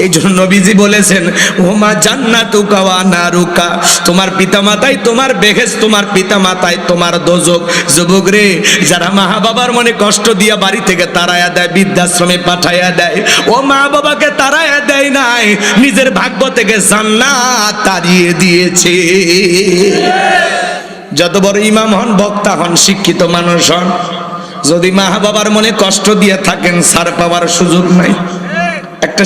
এই জন্য নবীজি বলেছেন ওমা জান্নাতুকা ওয়া নারুকা, তোমার পিতামাতাই তোমার বেহেশত, তোমার পিতামাতাই তোমার দোজখ। যুবক রে, যারা মা বাবার মনে কষ্ট দিয়া বাড়ি থেকে তাড়ায়া দেয়, বৃদ্ধাশ্রমে পাঠাইয়া দেয়, ও মা বাবাকে তাড়ায়া দেয় নাই, নিজের ভাগ্য থেকে জান্নাত তাড়িয়ে দিয়েছে। যত বড় ইমাম হন, বক্তা হন, শিক্ষিত মানুষ হন, যদি মা বাবার মনে কষ্ট দিয়ে থাকেন, ছাড় পাওয়ার সুযোগ নাই। একটা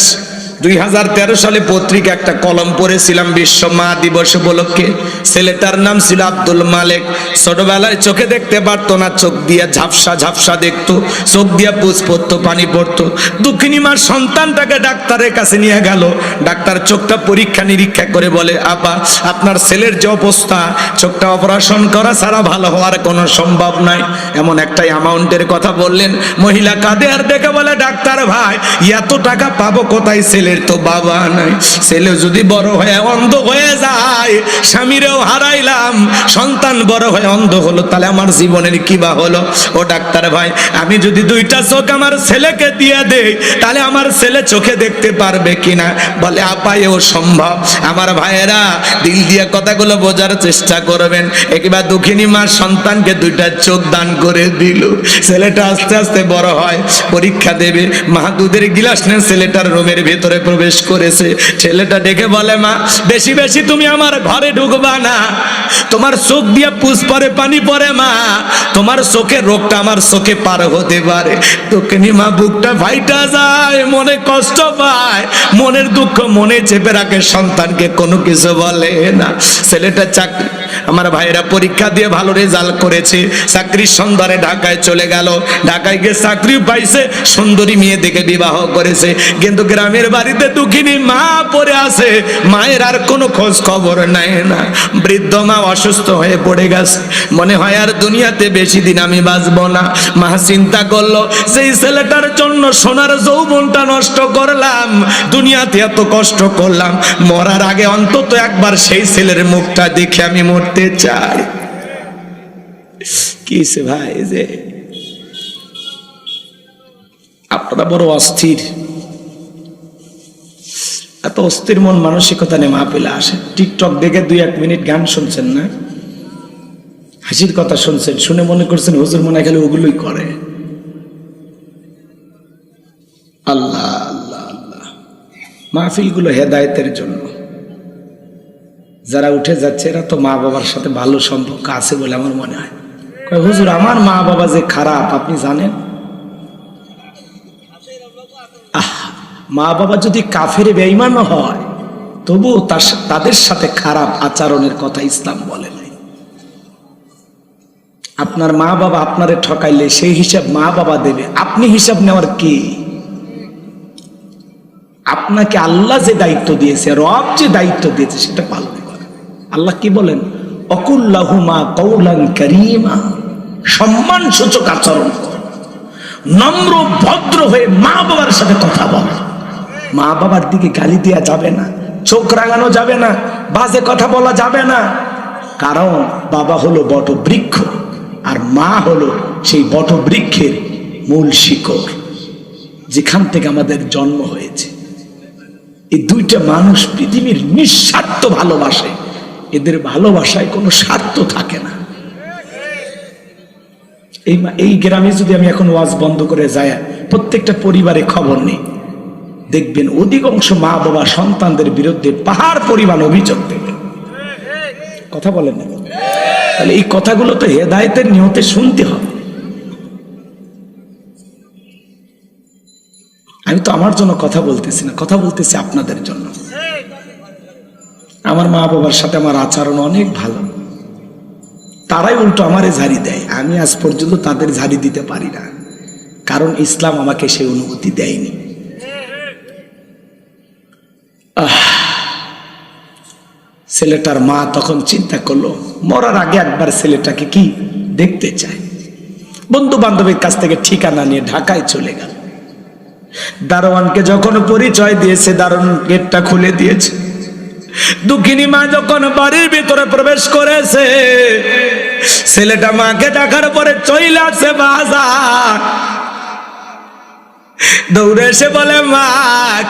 2013 সালে পত্রিকা একটা কলম পড়েছিলাম বিশ্ব মা দিবস উপলক্ষে। ছেলেটার নাম ছিল আব্দুল মালেক। ছোটবেলায় চোখে দেখতে পারতো না, চোখ দিয়ে ঝাপসা ঝাপসা দেখতো, চোখ দিয়ে পুষ পড়তো, পানি পড়তো। দুঃখিনী মার সন্তানটাকে ডাক্তারের কাছে নিয়ে গেল। ডাক্তার চোখটা পরীক্ষা নিরীক্ষা করে বলে, আপা আপনার ছেলের যে অবস্থা, চোখটা অপারেশন করা ছাড়া ভালো হওয়ার কোনো সম্ভব নাই। এমন একটা অ্যামাউন্টের কথা বললেন। মহিলা কাঁদে আর ডেকে বলে, ডাক্তার ভাই এত টাকা পাবো কোথায়, ছেলের তো বাবা নাই। ছেলে যদি বড় হয়ে অন্ধ হয়ে যায়, স্বামীরেও হারাইলাম, সন্তান বড় হয়ে অন্ধ হলো, তাহলে আমার জীবনের কি বা হলো? ও ডাক্তার ভাই, আমি যদি দুইটা চোখ আমার ছেলেকে দিয়ে দেই, তাহলে আমার ছেলে চোখে দেখতে পারবে কিনা? বলে আপা এও সম্ভব। আমার ভাইয়েরা, দিল দিয়ে কথাগুলো বোঝার চেষ্টা করবেন। একবার দুঃখিনী মার সন্তানকে দুইটা চোখ দান করে দিল। ছেলেটা আস্তে আস্তে বড় হয়, পরীক্ষা দেবে। মা দুধের গিলাস নিয়ে ছেলেটার রুমের ভেতরে প্রবেশ করেছে। ছেলেটা ডেকে বলে, মা বেশি বেশি তুমি আমার ঘরে ঢুকবা না, তোমার চোখ দিয়ে পুষ পরে, পানি পরে, মা তোমার চোখের রোগটা আমার চোখে পার হতে পারে। দক্ষিণী মা বুকটা ফাইটা যায়, মনে কষ্ট পায়, মনের দুঃখ মনে চেপে রাখে, সন্তানকে কোনো কিছু বলে না। ছেলেটা চাকরি, আমার ভাইয়েরা পরীক্ষা দিয়ে ভালো রেজাল্ট করেছে, চাকরির সন্ধানে ঢাকায় চলে গেল। ঢাকায় গিয়ে চাকরি পাইছে, সুন্দরী মেয়ে দেখে বিবাহ করেছে। কিন্তু গ্রামের বাড়িতে দুঃখিনী মা পড়ে আছে, মায়ের আর কোনো খোঁজ খবর নাই না। বৃদ্ধ মা অসুস্থ হয়ে পড়ে গেছে, মনে হয় আর দুনিয়াতে বেশি দিন আমি বাঁচবো না। মা চিন্তা করলো, সেই ছেলেটার জন্য সোনার যৌবনটা নষ্ট করলাম, দুনিয়াতে এত কষ্ট করলাম, মরার আগে অন্তত একবার সেই ছেলের মুখটা দেখে আমি মরতে চাই। কিসে ভাই, যে আপনারা বড় অস্থির, এত অস্থির মন মানসিকতা নিয়ে মাহফিলে আসে। টিকটক দেখে 2-1 মিনিট গান শুনছেন না, হাসির কথা শুনছেন, শুনে মনে করছেন হুজুর মনে গেলে ওগুলোই করে। আল্লাহ আল্লাহ আল্লাহ, মাহফিলগুলো হেদায়েতের জন্য। যারা উঠে যাচ্ছে এরা তো মা বাবার সাথে ভালো সম্পর্ক আছে বলে আমার মনে হয়। হুজুর আমার মা বাবা যে খারাপ আপনি জানেন? মা বাবা যদি কাফের বেঈমানও হয়, তবুও তাদের সাথে খারাপ আচরণের কথা ইসলাম বলে নাই। আপনার মা বাবা আপনারে ঠকাইলে সেই হিসাব মা বাবা দেবে, আপনি হিসাব নেওয়ার কি? আপনাকে আল্লাহ যে দায়িত্ব দিয়েছে, রব যে দায়িত্ব দিয়েছে সেটা পালন করেন। আল্লাহ কি বলেন? অকুল্লাহুমা কওলান কারীমা, সম্মানসূচক আচরণ কর, নম্র ভদ্র হয়ে মা বাবার সাথে কথা বল। মা বাবার দিকে গালি দেওয়া যাবে না, চোখ রাঙানো যাবে না, বাজে কথা বলা যাবে না। কারণ বাবা হলো বটবৃক্ষ, আর মা হলো সেই বটবৃক্ষের মূল শিকড়, যেখান থেকে আমাদের জন্ম হয়েছে। এই দুইটা মানুষ পৃথিবীর নিঃস্বার্থ ভালোবাসে, এদের ভালোবাসায় কোনো স্বার্থ থাকে না। এই গ্রামে যদি আমি এখন ওয়াজ বন্ধ করে যাই, প্রত্যেকটা পরিবারে খবর নেই, দেখবেন অধিকাংশ মা বাবা সন্তানদের বিরুদ্ধে পাহাড় পরিমাণ অভিযোগ দেবে। কথা বলেন না? তাহলে এই কথাগুলো তো হেদায়েতের নিয়তে শুনতে হবে। আমি তো আমার জন্য কথা বলতেছি না, কথা বলতেছি আপনাদের জন্য। আমার মা বাবার সাথে আমার আচরণ অনেক ভালো, তারাই উল্টো আমারে ঝাড়ি দেয়। আমি আজ পর্যন্ত তাদের ঝাড়ি দিতে পারি না, কারণ ইসলাম আমাকে সেই অনুমতি দেয়নি। ছেলেটার মা তখন চিন্তা করলো, মরার আগে একবার ছেলেটাকে কি দেখতে চায়। বন্ধু বান্ধবের কাছ থেকে ঠিকানা নিয়ে ঢাকায় চলে গেল। দারোয়ানকে যখন পরিচয় দিয়েছে, দারোয়ান গেটটা খুলে দিয়েছে। দুঃখিনী মা যখন বাড়ির ভিতরে প্রবেশ করেছে, ছেলেটা মাকে দেখার পরে চলে আসে বাজার। দৌড়ে এসে বলে, মা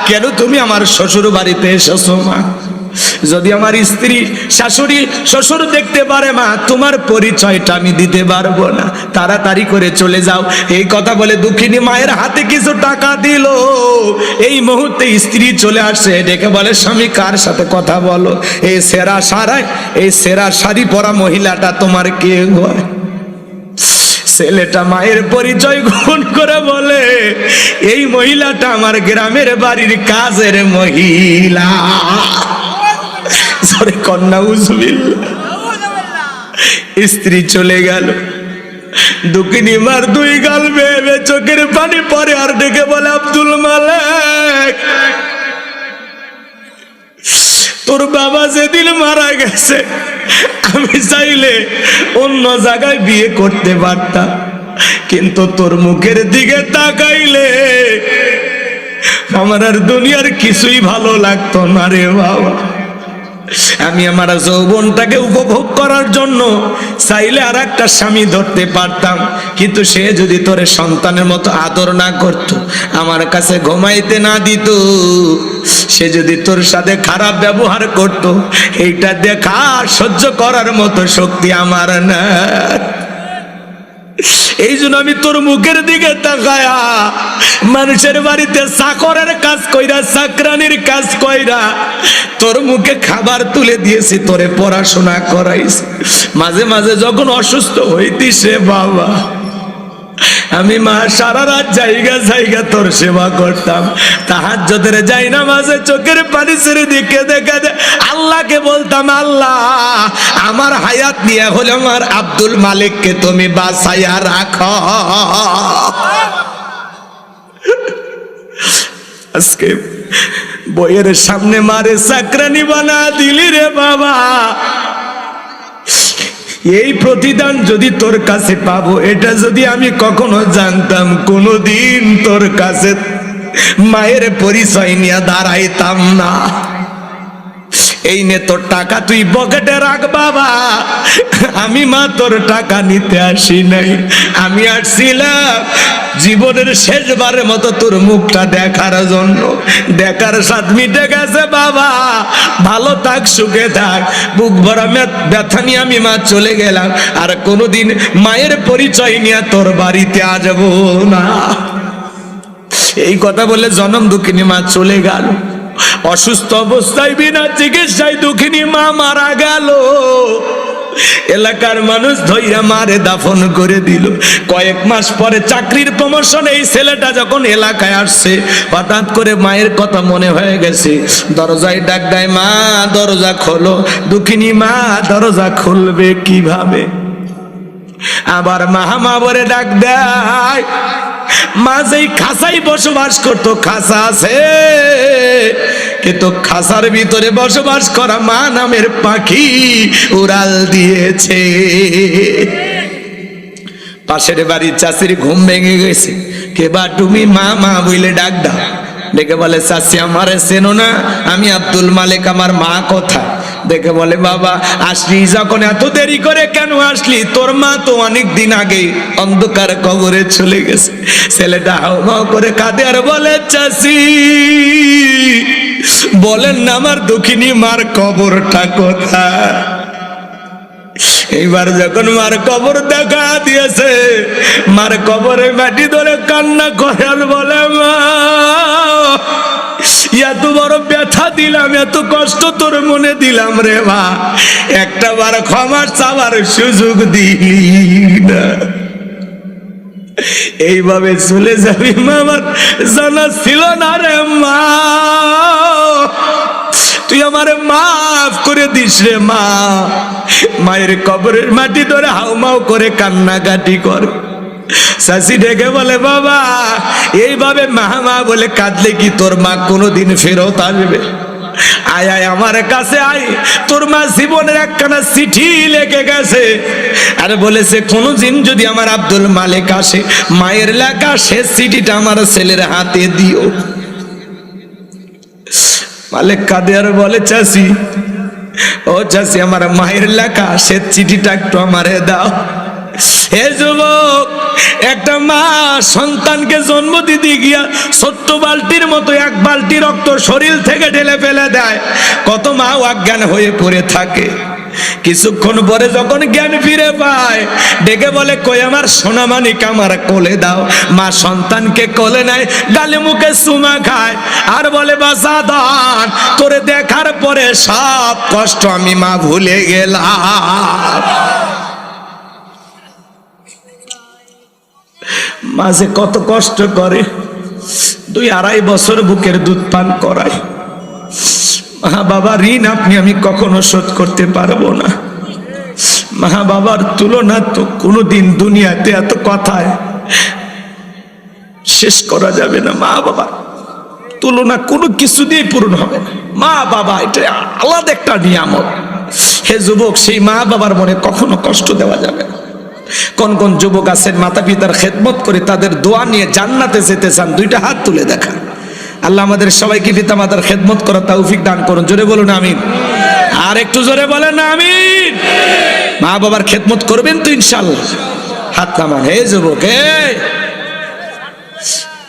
কেন তুমি আমার শ্বশুর বাড়িতে এসেছো মা? যদি আমার স্ত্রী শাশুড়ি শ্বশুর দেখতে পারে মা, তোমার পরিচয়টা আমি দিতে পারবো না, তাড়াতাড়ি করে চলে যাও। এই কথা বলে দুঃখিনী মায়ের হাতে কিছু টাকা দিল। এই মুহূর্তে স্ত্রী চলে আসে, ডেকে বলে, স্বামী কার সাথে কথা বলো? এই সেরা শাড়ি পরা মহিলাটা তোমার কে হয়? ছেলেটা মায়ের পরিচয় গোপন করে বলে, এই মহিলাটা আমার গ্রামের বাড়ির কাজের মহিলা। কন্যা উজবিল্লাহ। স্ত্রী চলে গেল। দুঃখিনী মার দুই গাল বেয়ে চোখের পানি পরে আর ডেকে বলে, আব্দুল মালেক, তোর বাবা যেদিন মারা গেছে আমি চাইলে অন্য জায়গায় বিয়ে করতে পারতাম, কিন্তু তোর মুখের দিকে তাকাইলে আমার আর দুনিয়ার কিছুই ভালো লাগতো না রে বাবা। আমি আমার যৌবনটাকে উপভোগ করার জন্য চাইলে আর একটা স্বামী ধরতে পারতাম, কিন্তু সে যদি তোরে সন্তানের মতো আদর না করত, আমার কাছে ঘুমাইতে না দিত, সে যদি তোর সাথে খারাপ ব্যবহার করত, এইটা দেখা সহ্য করার মতো শক্তি আমার না। এই জন্য আমি তোর মুখের দিকে তাকায়া মানুষের বাড়িতে চাকরের কাজ কইরা, চাকরানির কাজ কইরা তোর মুখে খাবার তুলে দিয়েছি, তোরে পড়াশোনা করাইছি। মাঝে মাঝে যখন অসুস্থ হইতিস রে বাবা, আমি মা সারা রাত জায়গা তোর সেবা করতাম। তাহাজ্জুদের যাই না, মাঝে চোখের পানি ছেড়ে দিকে দেখা যায় আল্লাহকে বলতাম, আল্লাহ আমার হায়াত নিয়ে হলে আমার আব্দুল মালিককে তুমি বাঁচাইয়া রাখো। আজকে বইয়ের সামনে মারে চাকরানি বানা দিলি রে বাবা। এই প্রতিদান যদি তোর কাছে পাবো, এটা যদি আমি কখনো জানতাম, কোনোদিন তোর কাছে মায়ের পরিচয় নিয়ে দাঁড়াইতাম না। এই নে তোর টাকা, তুই পকেটে রাখ বাবা। আমি মা তোর টাকা নিতে আসি নাই, আমি আসছিলাম জীবনের শেষবারের মতো তোর মুখটা দেখার জন্য। দেখার স্বাদ মিটে গেছে বাবা, ভালো থাক, সুখে থাক। বুক ভরা ব্যথা নিয়ে আমি মা চলে গেলাম, আর কোনোদিন মায়ের পরিচয় নিয়ে তোর বাড়িতে আসবো না। এই কথা বলে জনম দুঃখিনী মা চলে গেল। অসুস্থ অবস্থায় বিনা চিকিৎসায় দুঃখিনী মা মারা গেল। এলাকার মানুষ ধইরা মারে দাফন করে দিল। কয়েক মাস পরে চাকরির প্রমোশন এই ছেলেটা যখন এলাকায় আসছে, হঠাৎ করে মায়ের কথা মনে হয়ে গেছে। দরজায় ডাক দেয়, মা দরজা খোলো। দুঃখিনী মা দরজা খুলবে কিভাবে? আবার মা বলে ডাক দেয়। মা যেই খাঁচাই বসবাস করতো, খাঁচা আছে কিন্তু খাঁচার ভিতরে বসবাস করা মা নামের পাখি উড়াল দিয়েছে। পাশের বাড়ির চাষির ঘুম ভেঙে গেছে। কে বা তুমি? মা মা বলে ডাক দাও। ডেকে বলে, চাষি আমারে চেনো না? আমি আব্দুল মালিক, আমার মা কোথায়? দেখে বলে, বাবা আসলি যখন এত দেরি করে কেন আসলি? তোর মা তো অনেক দিন আগে অন্ধকার কবরে চলে গেছে। ছেলেটা হাউমাউ করে কাঁদে আর বলে, চাষি বলেন না আমার দুঃখিনী মার কবরটা কোথায়? এইবার যখন মার কবর দেখা দিয়েছে, মার কবরে মাটি ধরে কান্না করে আর বলে, মা এত বড় ব্যথা দিলাম, এত কষ্ট তোর মনে দিলাম রে মা, একটা বার ক্ষমা চাওয়ার সুযোগ দিলি না। এইভাবে চলে যাবি মা, আমার জানা ছিল না রে মা। তুই আমারে মাফ করে দিস রে মা। মায়ের কবরের মাটি ধরে হাউমাউ করে কান্নাকাটি কর। চাষি ডেকে বলে, বাবা এইভাবে মা বলে কাঁদলে কি তোর মা কোনোদিন ফেরত আসবে? আয় আয় আমার কাছে আয়, তোর মা জীবনের একখানা চিঠি লেখে গেছে, আর বলেছে কোনোদিন যদি আমার আব্দুল মালিক আসে, মায়ের লেখা শেষ চিঠিটা আমার ছেলের হাতে দিও। মালিক কাঁদে আর বলে, চাষি ও চাষি, আমার মায়ের লেখা শেষ চিঠিটা একটু আমারে দাও। হে যুবক, একটা মা সন্তানকে জন্ম দিতে গিয়া ছোট্ট বালতির মতো এক বালতি রক্ত শরীর থেকে ঢেলে ফেলে দেয়। কত মা অজ্ঞান হয়ে পড়ে থাকে। কিছুক্ষণ পরে যখন জ্ঞান ফিরে পায়, ডেকে বলে, কই আমার সোনামানিক, আমার কোলে দাও। মা সন্তানকে কোলে নেয়, গালে মুখে চুমা খায়, আর বলে, বাসা দান তোরে দেখার পরে সব কষ্ট আমি মা ভুলে গেলাম। মাঝে কত কষ্ট করে, 2-2.5 বছর বুকের দুধ পান করায়। মা বাবার ঋণ আমি কখনো শোধ করতে পারবো না। মা বাবার তুলনা তো কোনোদিন দুনিয়াতে এত কথায় শেষ করা যাবে না। মা বাবার তুলনা কোনো কিছু দিয়ে পূরণ হবে না। মা বাবা এটা আলাদা একটা নিয়ামত। হে যুবক, সেই মা বাবার মনে কখনো কষ্ট দেওয়া যাবে না। কোন কোন যুবক আছেন মাতা পিতার খেদমত করে তাদের দোয়া নিয়ে জান্নাতে যেতে চান? 2টা হাত তুলে দেখা। আল্লাহ আমাদের সবাইকে পিতা মাতার খেদমত করার তৌফিক দান করুন। জোরে বলুন আমিন। আর একটু জোরে বলেন আমিন। মা বাবার খেদমত করবেন তো ইনশাআল্লাহ? হাত নামান। হে যুবক,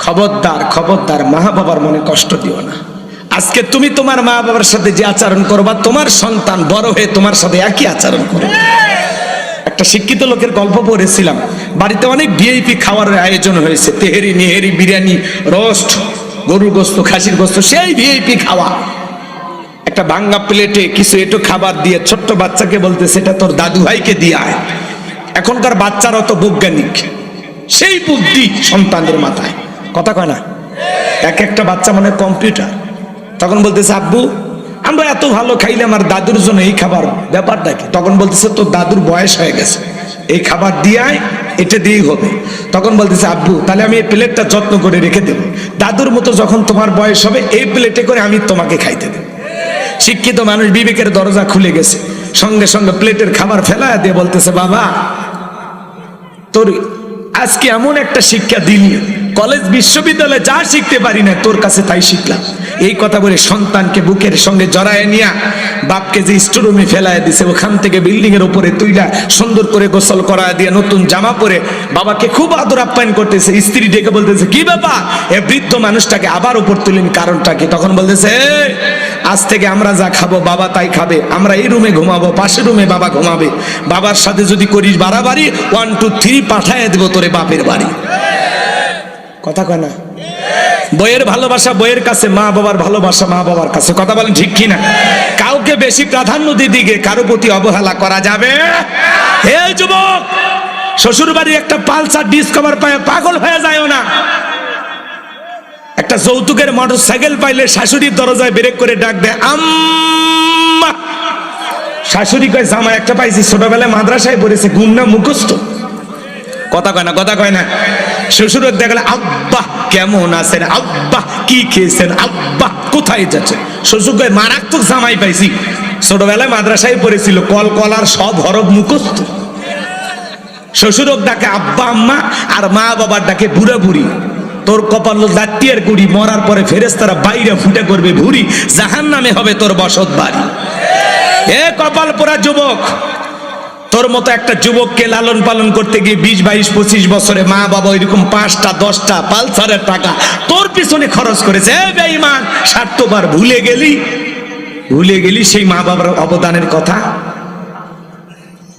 খবরদার খবরদার, মা বাবার মনে কষ্ট দিও না। আজকে তুমি তোমার মা বাবার সাথে যে আচরণ করবা, তোমার সন্তান বড় হয়ে তোমার সাথে একই আচরণ করবে। একটা শিক্ষিত লোকের গল্প পড়েছিলাম। বাড়িতে অনেক ভিআইপি খাওয়ার আয়োজন হয়েছে, তেহেরি নেহেরি বিরিয়ানি রোস্ট, গরুর গোস্ত, খাসির গোস্ত, সেই ভিআইপি খাওয়া। একটা ভাঙ্গা প্লেটে কিছু একটু খাবার দিয়ে ছোট্ট বাচ্চাকে বলতে, সেটা তোর দাদু ভাইকে দিয়ে আয়। এখনকার বাচ্চারা তো বৈজ্ঞানিক, সেই বুদ্ধি সন্তানদের মাথায়। কথা কয় না? এক একটা বাচ্চা মানে কম্পিউটার। তখন বলতেছে, আব্বু আমরা এত ভালো খাইলে আমার দাদুর জন্য এই খাবার, ব্যাপারটা কি? তখন বলতেছে, তোর দাদুর বয়স হয়ে গেছে, এই খাবার দিয়ে আয়, এটা দিয়েই হবে। তখন বলতেছে, আব্বু তাহলে আমি এই প্লেটটা যত্ন করে রেখে দেব, দাদুর মতো যখন তোমার বয়স হবে এই প্লেটে করে আমি তোমাকে খাইতে দেব। শিক্ষিত মানুষ বিবেকের দরজা খুলে গেছে, সঙ্গে সঙ্গে প্লেটের খাবার ফেলায় দিয়ে বলতেছে, বাবা তোর আজকে এমন একটা শিক্ষা দিলি, কলেজ বিশ্ববিদ্যালয়ে যা শিখতে পারি না তোর কাছে তাই শিখলাম। এই কথা বলে সন্তানকে বুকের সঙ্গে জড়ায় নিয়া বাপকে যে স্টোরুমে ফেলায় দিছে, ওখান থেকে বিল্ডিং এর উপরে তুইলা সুন্দর করে গোসল করায় দিয়ে নতুন জামা পরে বাবাকে খুব আদর আপ্যায়ন করতেছে। স্ত্রী ডেকে বলতেছে, কি বাবা এ বৃদ্ধ মানুষটাকে আবার উপর তুলেন, কারণটা কি? তখন বলতেছে, আজ থেকে আমরা যা খাবো বাবা তাই খাবে, আমরা এই রুমে ঘুমাবো, পাশের রুমে বাবা ঘুমাবে, বাবার সাথে যদি করিস বাড়াবাড়ি 1 2 3 পাঠায় দেবো তোরে বাপের বাড়ি। কথা কয় না? বইয়ের ভালোবাসা বইয়ের কাছে, মা বাবার ভালোবাসা মা বাবার কাছে। কথা বলেন ঠিক কিনা? কাউকে বেশি প্রাধান্য দিকে কারো প্রতি অবহেলা করা যাবে। হে যুবক, শ্বশুর বাড়ির একটা পালসার ডিসকভার পায় পাগল হয়ে যায়ও না। একটা যৌতুকের মোটরসাইকেল পাইলে শাশুড়ির দরজায় ব্রেক করে ডাক দেয়, আম্মা। শাশুড়ি কয়, জামাই একটা পাইছি, ছোটবেলায় মাদ্রাসায় পড়েছে, গুম না মুখস্থ। কথা কয় না? কথা কয় না? শ্বশুর দেখলে, আব্বা কেমন আছেন, আব্বা কি খেয়েছেন, আব্বা কোথায় যাচ্ছে? শ্বশুর কয়, মারাত্মক জামাই পাইছি, ছোটবেলায় মাদ্রাসায় পড়েছিল, কল কলার সব হরফ মুখস্থ। শ্বশুর ডাকে আব্বা আম্মা, আর মা বাবার ডাকে বুড়া বুড়ি। তোর কপাল দাঁতিয়ার কুড়ি, মরার পরে ফেরেশতারা বাইরে ফুটে করবে ভুরি, জাহান্নামে হবে তোর বসত বাড়ি। এ কপাল পোড়া যুবক, তোর মতো একটা যুবককে লালন পালন করতে গিয়ে 20 22 25 বছরে মা বাবা এরকম 5টা 10টা পালসারের টাকা তোর পিছনে খরচ করেছে। এ বেঈমান, স্বার্থবার ভুলে গেলি সেই মা বাবার অবদানের কথা।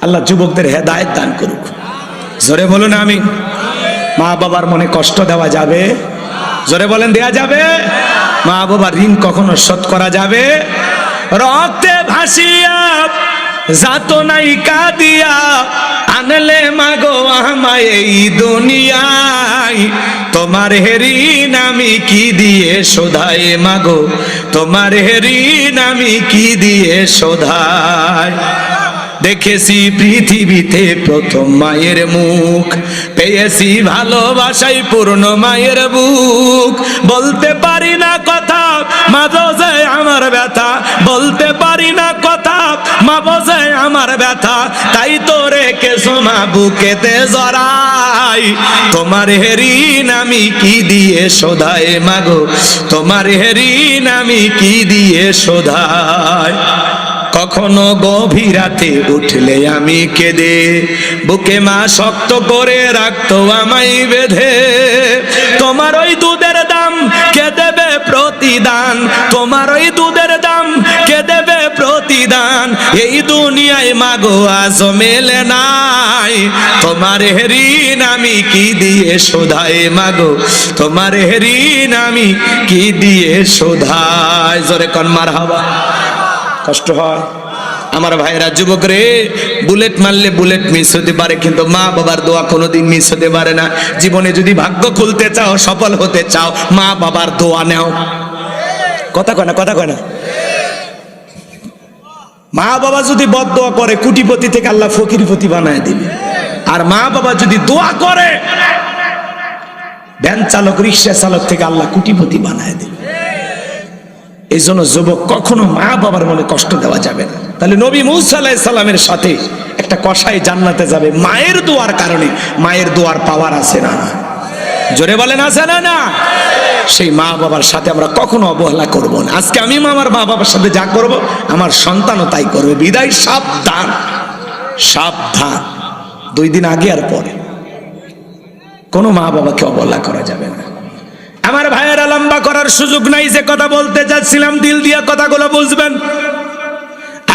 আল্লাহ যুবকদের হেদায়েত দান করুক। জোরে বলুন আমিন। মা বাবার মনে কষ্ট দেওয়া যাবে? জোরে বলেন, দেয়া যাবে? মা বাবার ঋণ কখনো শোধ করা যাবে? রক্তে ভাসিয়া যাত নাই কাদিয়া আনলে মাগো আমায় এই দুনিয়ায়, তোমার ঋণ আমি কি দিয়ে শোধাই মাগো, তোমার ঋণ আমি কি দিয়ে শোধাই। দেখেছি পৃথিবীতে প্রথম মায়ের মুখ, পেয়েছি ভালোবাসাই পূর্ণ মায়ের বুক। বলতে পারি না কথা, মা বোঝে আমার ব্যথা, বলতে পারি না কথা, মা বোঝে আমার ব্যথা, তাই তো রেখেছো মা বুকেতে জড়াই, তোমার ঋণ আমি কি দিয়ে শোধাই মাগো, তোমার ঋণ আমি কি দিয়ে শোধাই। কখনো গভীর রাতে উঠলে আমি কেঁদে, বুকে মা শক্ত করে রাখতো আমায় বেঁধে। তোমার ওই দুধের দাম কে দেবে প্রতিদান, তোমার ওই দুধের দাম কে দেবে প্রতিদান, এই দুনিয়ায় মাগো আজ মেলে নাই। তোমার ঋণ আমি কি দিয়ে শোধাই মাগো, তোমার ঋণ আমি কি দিয়ে শোধাই। জোরে কোন মারহাবা। কষ্ট হয় আমার ভাইরা, যুবক রে, বুলেট মারলে বুলেট মিস হতে পারে, কিন্তু মা বাবার দোয়া কোনোদিন মিস হতে পারে না। জীবনে যদি ভাগ্য খুলতে চাও, সফল হতে চাও, মা বাবার দোয়া নাও। কথা কয় না, কথা কয় না। মা বাবা যদি বদদোয়া করে, কোটিপতি থেকে আল্লাহ ফকিরপতি বানায় দিবে। আর মা বাবা যদি দোয়া করে, ভ্যান চালক রিক্সা চালক থেকে আল্লাহ কোটিপতি বানায় দিবে। এই জন্য যুবক, কখনো মা বাবার মনে কষ্ট দেওয়া যাবে না। তাহলে নবী মূসা আলাইহিস সালামের সাথে একটা কসাই জান্নাতে যাবে মায়ের দোয়ার কারণে। মায়ের দোয়ার পাওয়ার আছে না? জোরে বলেন আছে না? না। সেই মা বাবার সাথে আমরা কখনো অবহেলা করব না। আজকে আমি আমার মা বাবার সাথে যা করব, আমার সন্তানও তাই করবে। বিদায় সাবধান, সাবধান। 2 দিন আগে আর পরে কোনো মা বাবাকে অবহেলা করা যাবে না। আমার ভাইয়েরা, লম্বা করার সুযোগ নাই, যে কথা বলতে চাচ্ছিলাম দিল দিয়া কথাগুলো বুঝবেন।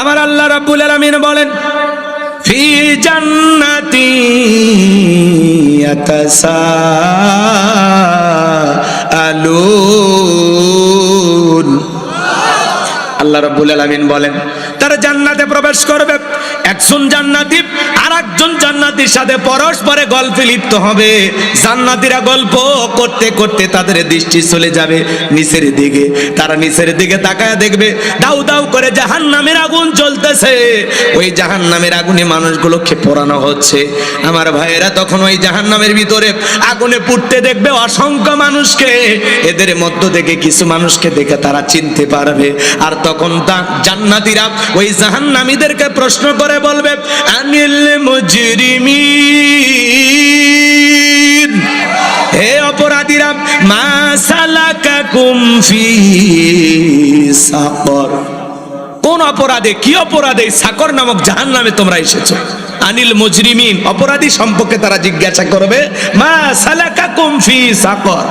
আমার আল্লাহ রাব্বুল আলামিন বলেন, ফি জান্নাতি ইয়াতাসাআলুন। আল্লাহ রাব্বুল আলামিন বলেন, তারা জান্নাতে প্রবেশ করবে। একজন জান্নাতি আর একজন জান্নাতীর সাথে পরস্পরে গল্পে লিপ্ত হবে। জান্নাতীরা গল্প করতে করতে তাদের দৃষ্টি চলে যাবে নিচের দিকে। তারা নিচের দিকে তাকায় দেখবে দাউ দাউ করে জাহান্নামের আগুন জ্বলতেছে। ওই জাহান্নামের আগুনে মানুষগুলোকে পোড়ানো হচ্ছে। আমার ভাইয়েরা, তখন ওই জাহান্নামের ভিতরে আগুনে পুড়তে দেখবে অসংখ্য মানুষকে। এদের মধ্য থেকে কিছু মানুষকে দেখে তারা চিনতে পারবে। আর তখন জান্নাতীরা ওই জাহান্নামীদেরকে প্রশ্ন করে বলবে, আনিল মুজরিমিন, হে অপরাধীরা, মা সালাকাকুম ফি সাকর, কোন অপরাধে, কি অপরাধে সাকর নামক জাহান্নামে তোমরা এসেছো? আনিল মুজরিমিন, অপরাধী সম্পর্কে তারা জিজ্ঞাসা করবে, মা সালাকাকুম ফি সাকর,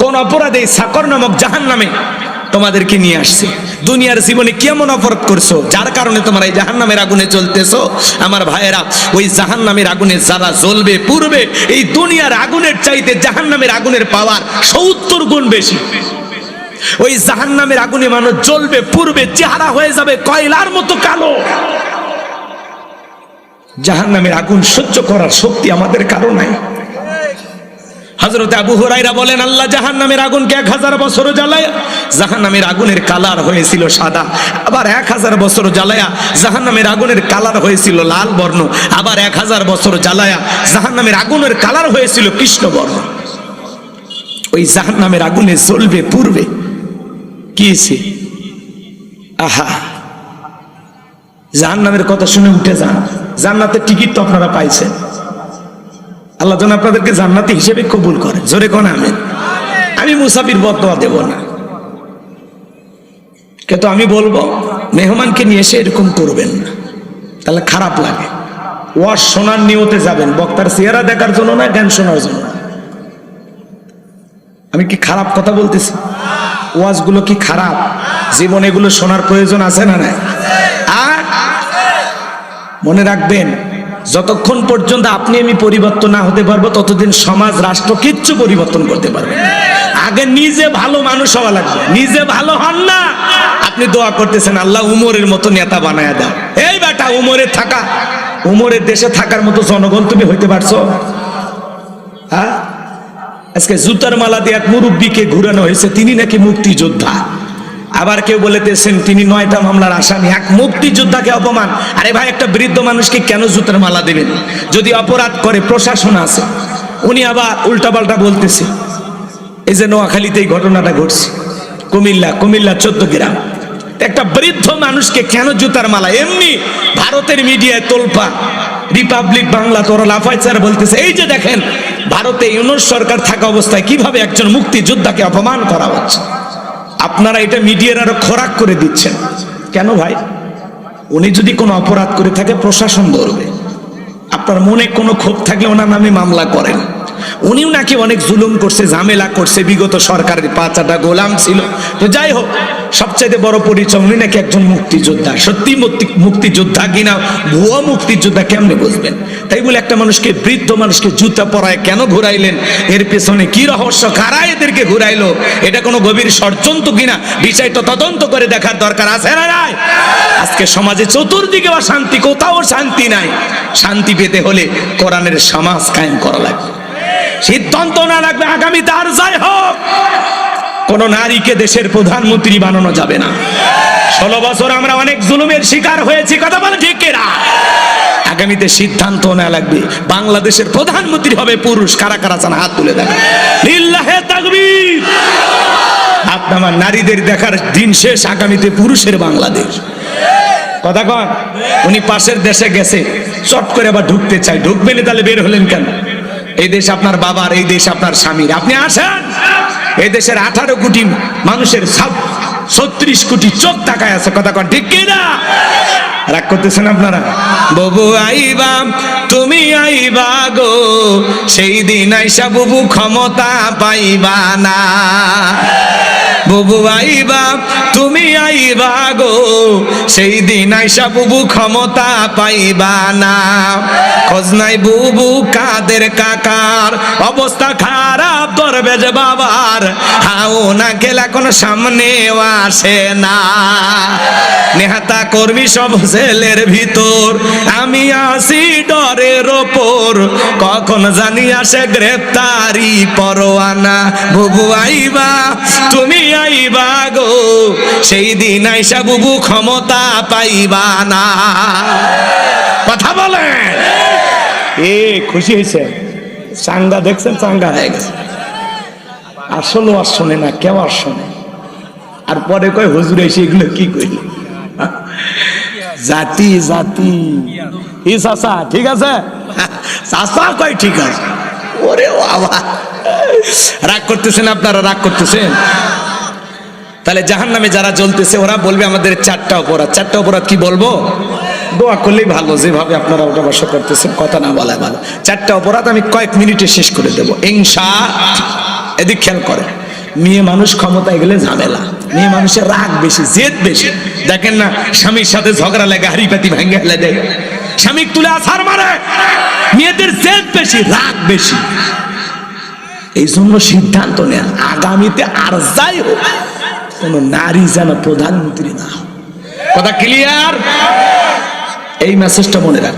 কোন অপরাধে সাকর নামক জাহান্নামে তোমাদেরকে নিয়ে আসছে? দুনিয়ার জীবনে কেমন অপরাধ করছো যার কারণে তোমরা এই জাহান্নামের আগুনে জ্বলতেছো? আমার ভাইয়েরা, ওই জাহান্নামের আগুনে যারা জ্বলবে পুড়বে, এই দুনিয়ার আগুনের চাইতে জাহান্নামের আগুনের পাওয়ার 70 গুণ বেশি। ওই জাহান্নামের আগুনে মানুষ জ্বলবে পুড়বে, চেহারা হয়ে যাবে কয়লার মতো কালো। জাহান্নামের আগুন সহ্য করার শক্তি আমাদের কারো নাই। হযরত আবু হুরায়রা বলেন, আল্লাহ জাহান্নামের আগুনকে 1000 বছর জ্বালায় জাহান্নামের আগুনের কালার হয়েছিল সাদা। আবার 1000 বছর জ্বালায়া জাহান্নামের আগুনের কালার হয়েছিল লাল বর্ণ। আবার 1000 বছর জ্বালায়া জাহান্নামের আগুনের কালার হয়েছিল কৃষ্ণ বর্ণ। ওই জাহান্নামের আগুনে জ্বলবে পুড়বে। কি হয়েছে? আহা, জাহান্নামের কথা শুনে উঠে যান। জান্নাতের টিকিট তো আপনারা পাইছেন। আল্লাহ যেন আপনাদেরকে জান্নাতি হিসেবে কবুল করে। জোরে কোন আমিন। আমি মুসাফির বদদোয়া দেব না, কিন্তু আমি বলবো মেহমানকে নিয়ে এসে এরকম করবেন না, তাহলে খারাপ লাগে। ওয়াজ শোনার নিয়তে যাবেন, বক্তার চেহারা দেখার জন্য না, জ্ঞান শোনার জন্য। আমি কি খারাপ কথা বলতেছি? ওয়াজগুলো কি খারাপ? জীবনে এগুলো শোনার প্রয়োজন আছে না নাই? আর মনে রাখবেন, যতক্ষণ পর্যন্ত আপনি আমি পরিবর্তন না হতে পারবো, ততদিন সমাজ রাষ্ট্র কিচ্ছু পরিবর্তন করতে পারবে না। আগে নিজে ভালো মানুষ হওয়া লাগবে। নিজে ভালো হন না, আপনি দোয়া করতেছেন আল্লাহ উমরের মতো নেতা বানায় দাও। এই বেটা, উমরের দেশে থাকার মতো জনগণ তুমি হইতে পারছো? হ্যাঁ, আজকে জুতার মালা দিয়ে এক মুরব্বীকে ঘুরানো হয়েছে, তিনি নাকি মুক্তিযোদ্ধা। আবার কেউ বলেতেছেন তিনি 9টা মামলার আসামি। এক মুক্তিযোদ্ধাকে অপমান। আরে ভাই, একটা বৃদ্ধ মানুষকে কেন জুতার মালা দেবেন? যদি অপরাধ করে প্রশাসন আছে। উনি আবার উল্টাপাল্টা বলতেছে। এই যে নোয়াখালীতে এই ঘটনাটা ঘটছে, কুমিল্লা 14 গ্রাম, একটা বৃদ্ধ মানুষকে কেন জুতার মালা? এমনি ভারতের মিডিয়ায় তোলপা, রিপাবলিক বাংলা তোরা লাফাইচার বলতেছে, এই যে দেখেন ভারতে ইউনূস সরকার থাকা অবস্থায় কিভাবে একজন মুক্তিযোদ্ধাকে অপমান করা হচ্ছে। আপনারা এটা মিডিয়ার আরো খোরাক করে দিচ্ছেন কেন ভাই? উনি যদি কোনো অপরাধ করে থাকে প্রশাসন ধরবে। আপনার মনে কোনো ক্ষোভ থাকলে ওনার নামে মামলা করেন। উনিও নাকি অনেক জুলুম করছে, ঝামেলা করছে, বিগত সরকারের পাঁচাটা গোলাম ছিল। তো যাই হোক, সবচাইতে বড় পরিচয় উনি নাকি একজন মুক্তিযোদ্ধা। সত্যি মুক্তিযোদ্ধা কিনা ভুয়া মুক্তিযোদ্ধা কেমনে বুঝবেন? তাই বলে একটা মানুষকে, বৃদ্ধ মানুষকে জুতা পরায় কেন ঘুরাইলেন? এর পেছনে কি রহস্য? কারা এদেরকে ঘুরাইলো? এটা কোনো গভীর ষড়যন্ত্র কিনা বিষয়টা তদন্ত করে দেখার দরকার আছে না নাই? আজকে সমাজে চতুর্দিকে অশান্তি, কোথাও শান্তি নাই। শান্তি পেতে হলে কোরআনের সমাজ কায়েম করা লাগবে। সিদ্ধান্ত না লাগবে আগামীতে আর যাই হোক কোন নারীকে দেশের প্রধানমন্ত্রী বানানো যাবে না। 16 বছর আমরা অনেক জুলুমের শিকার হয়েছি, কথা বলে ঠিক কিনা? আগামীতে সিদ্ধান্ত নেওয়া লাগবে বাংলাদেশের প্রধানমন্ত্রী হবে পুরুষ। কারা কারা চান হাত তুলে দেন। লিল্লাহে তাকবীর। আপনার নারীদের দেখার দিন শেষ, আগামীতে পুরুষের বাংলাদেশ। কথা কন। উনি পাশের দেশে গেছে, চট করে আবার ঢুকতে চাই। ঢুকবেন তাহলে বের হলেন কেন? এই দেশ আপনার বাবার, এই দেশ আপনার স্বামীর। আপনি আসেন। এই দেশের 18 কোটি মানুষের 36 কোটি চোখ তাকায় আছে। কথা কন ঠিক কিনা? রাগ করতেছেন আপনারা? বাবু আইবা, তুমি আইবা গো, সেই দিন আইসা বুবু ক্ষমতা পাইবা না। বুবু আইবা, তুমি আইবা গো, সেই দিন আইসা বুবু ক্ষমতা পাইবা না। খোঁজ নাই বুবু কাদের কাকার, অবস্থা খারাপ দরবেশ বাবার, হাও না গেলা কোন সামনেও আসে না। নেহাতা কর্মী সব জেলের ভিতর, আমি আসি ডরের ওপর, কখন জানি আসে গ্রেপ্তারি পরোয়ানা। বুবু আইবা, তুমি আইবা গো, সেই দিন আইসা বুবু ক্ষমতা পাইবা না। কথা বলেন। এ খুশি হয়েছে? চাঙ্গা দেখছেন? চাঙ্গা হয়ে গেছে। আসলে আর শোনে না, কেউ আর শোনে। আর পরে কয় হুজুর এসে এগুলো কি কইল? জাতি জাতি ই চাচা ঠিক আছে, চাচা কয় ঠিক আছে। ওরে বাবা, রাগ করতেছেন আপনারা? রাগ করতেছেন? তাহলে জাহান্নামে যারা জ্বলতেছে ওরা বলবে আমাদের 4টা অপরাধ। 4টা অপরাধ কি বলবো? দোয়া করলেই ভালো, যেভাবে আপনারা ওটা বসা করতেছেন, কথা না বলা ভালো। 4টা অপরাধ আমি কয়েক মিনিটে শেষ করে দেবো ইনশাআল্লাহ। এদিক খেয়াল করে। মেয়ে মানুষ ক্ষমতায় গেলে ঝামেলা। মেয়ে মানুষের রাগ বেশি, জেদ বেশি। দেখেন না, স্বামীর সাথে ঝগড়া লাগে, হাড়ি পাতি ভেঙে ফেলে দেয়, স্বামী তুলে আছাড় মারে। মেয়েদের জেদ বেশি, রাগ বেশি। এই জন্য সিদ্ধান্ত নেন আগামীতে আর যাই হোক কোন নারী যেন প্রধানমন্ত্রী না। কথা ক্লিয়ার? এই মেসেজটা মনে রাখ।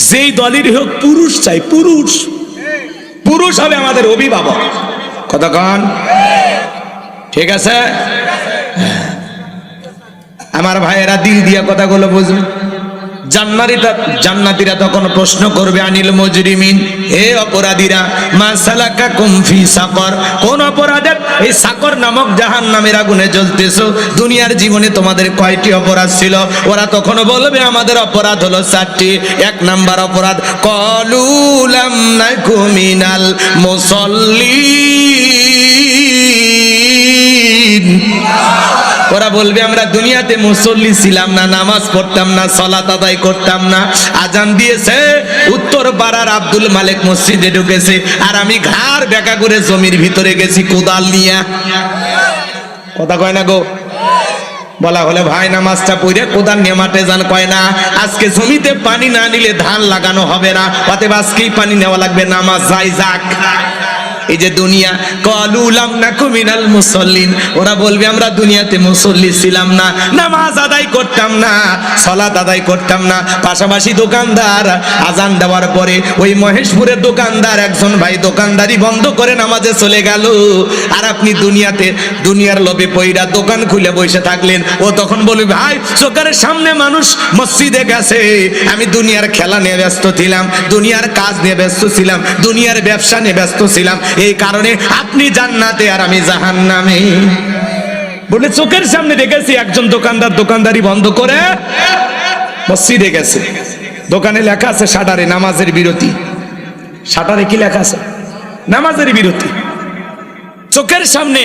যেই দলেরই হোক পুরুষ চাই, পুরুষ। পুরুষ হবে আমাদের অভিভাবক। কথা কন ঠিক আছে? আমার ভাইয়েরা দিল দিয়া কথাগুলো বুঝবে। জান্নাতীরা তখন প্রশ্ন করবে আনিল মুজরিমিন, হে অপরাধীরা, মা সালাকাকুম ফি সাকর, কোন অপরাধে এই সাকর নামক জাহান্নামের আগুনে জ্বলতেছো? দুনিয়ার জীবনে তোমাদের কয়টি অপরাধ ছিল? ওরা তখন বলবে আমাদের অপরাধ হলো 4টি। 1 নাম্বার অপরাধ, ক্বালু লাম নাকু মিনাল মুসাল্লিন। ওরা বলবে আমরা দুনিয়াতে মুসল্লি ছিলাম না, নামাজ পড়তাম না, সালাত আদায় করতাম না। আজান দিয়েছে, উত্তর পাড়ার আব্দুল মালিক মসজিদে ঢুকেছে, আর আমি ঘাড় বেঁকা করে জমির ভিতরে গেছি কোদাল নিয়ে। কথা কয় না গো? বলা হলে ভাই নামাজটা পড়ে কোদাল নিয়ে মাঠে যান, কয় না আজকে জমিতে পানি না নিলে ধান লাগানো হবে না, অতএব আজকেই পানি নেওয়া লাগবে, নামাজ যাই যাক। এই যে দুনিয়া, ক্বালু লাম নাকু মিনাল মুসাল্লিন, ওরা বলবে আমরা দুনিয়াতে মুসল্লি ছিলাম না, নামাজ আদায় করতাম না, সালাত আদায় করতাম না। পাশাপাশি দোকানদার আজান দেওয়ার পরে ওই মহেশপুরের দোকানদার একজন ভাই দোকানদারি বন্ধ করে নামাজে চলে গেল, আর আপনি দুনিয়াতে দুনিয়ার লোভে পইরা দোকান খুলে বসে থাকলেন। ও তখন বলবে ভাই চোখের সামনে মানুষ মসজিদে গেছে, আমি দুনিয়ার খেলা নিয়ে ব্যস্ত ছিলাম, দুনিয়ার কাজ নিয়ে ব্যস্ত ছিলাম, দুনিয়ার ব্যবসা নিয়ে ব্যস্ত ছিলাম, এই কারণে আপনি জান্নাতে আর আমি জাহান্নামে। বলে চোখের সামনে দেখেছি একজন দোকানদার দোকানদারি বন্ধ করে মসজিদে গেছে, দোকানে লেখা আছে শাটারে নামাজের বিরতি। শাটারে কি লেখা আছে? নামাজের বিরতি। চোখের সামনে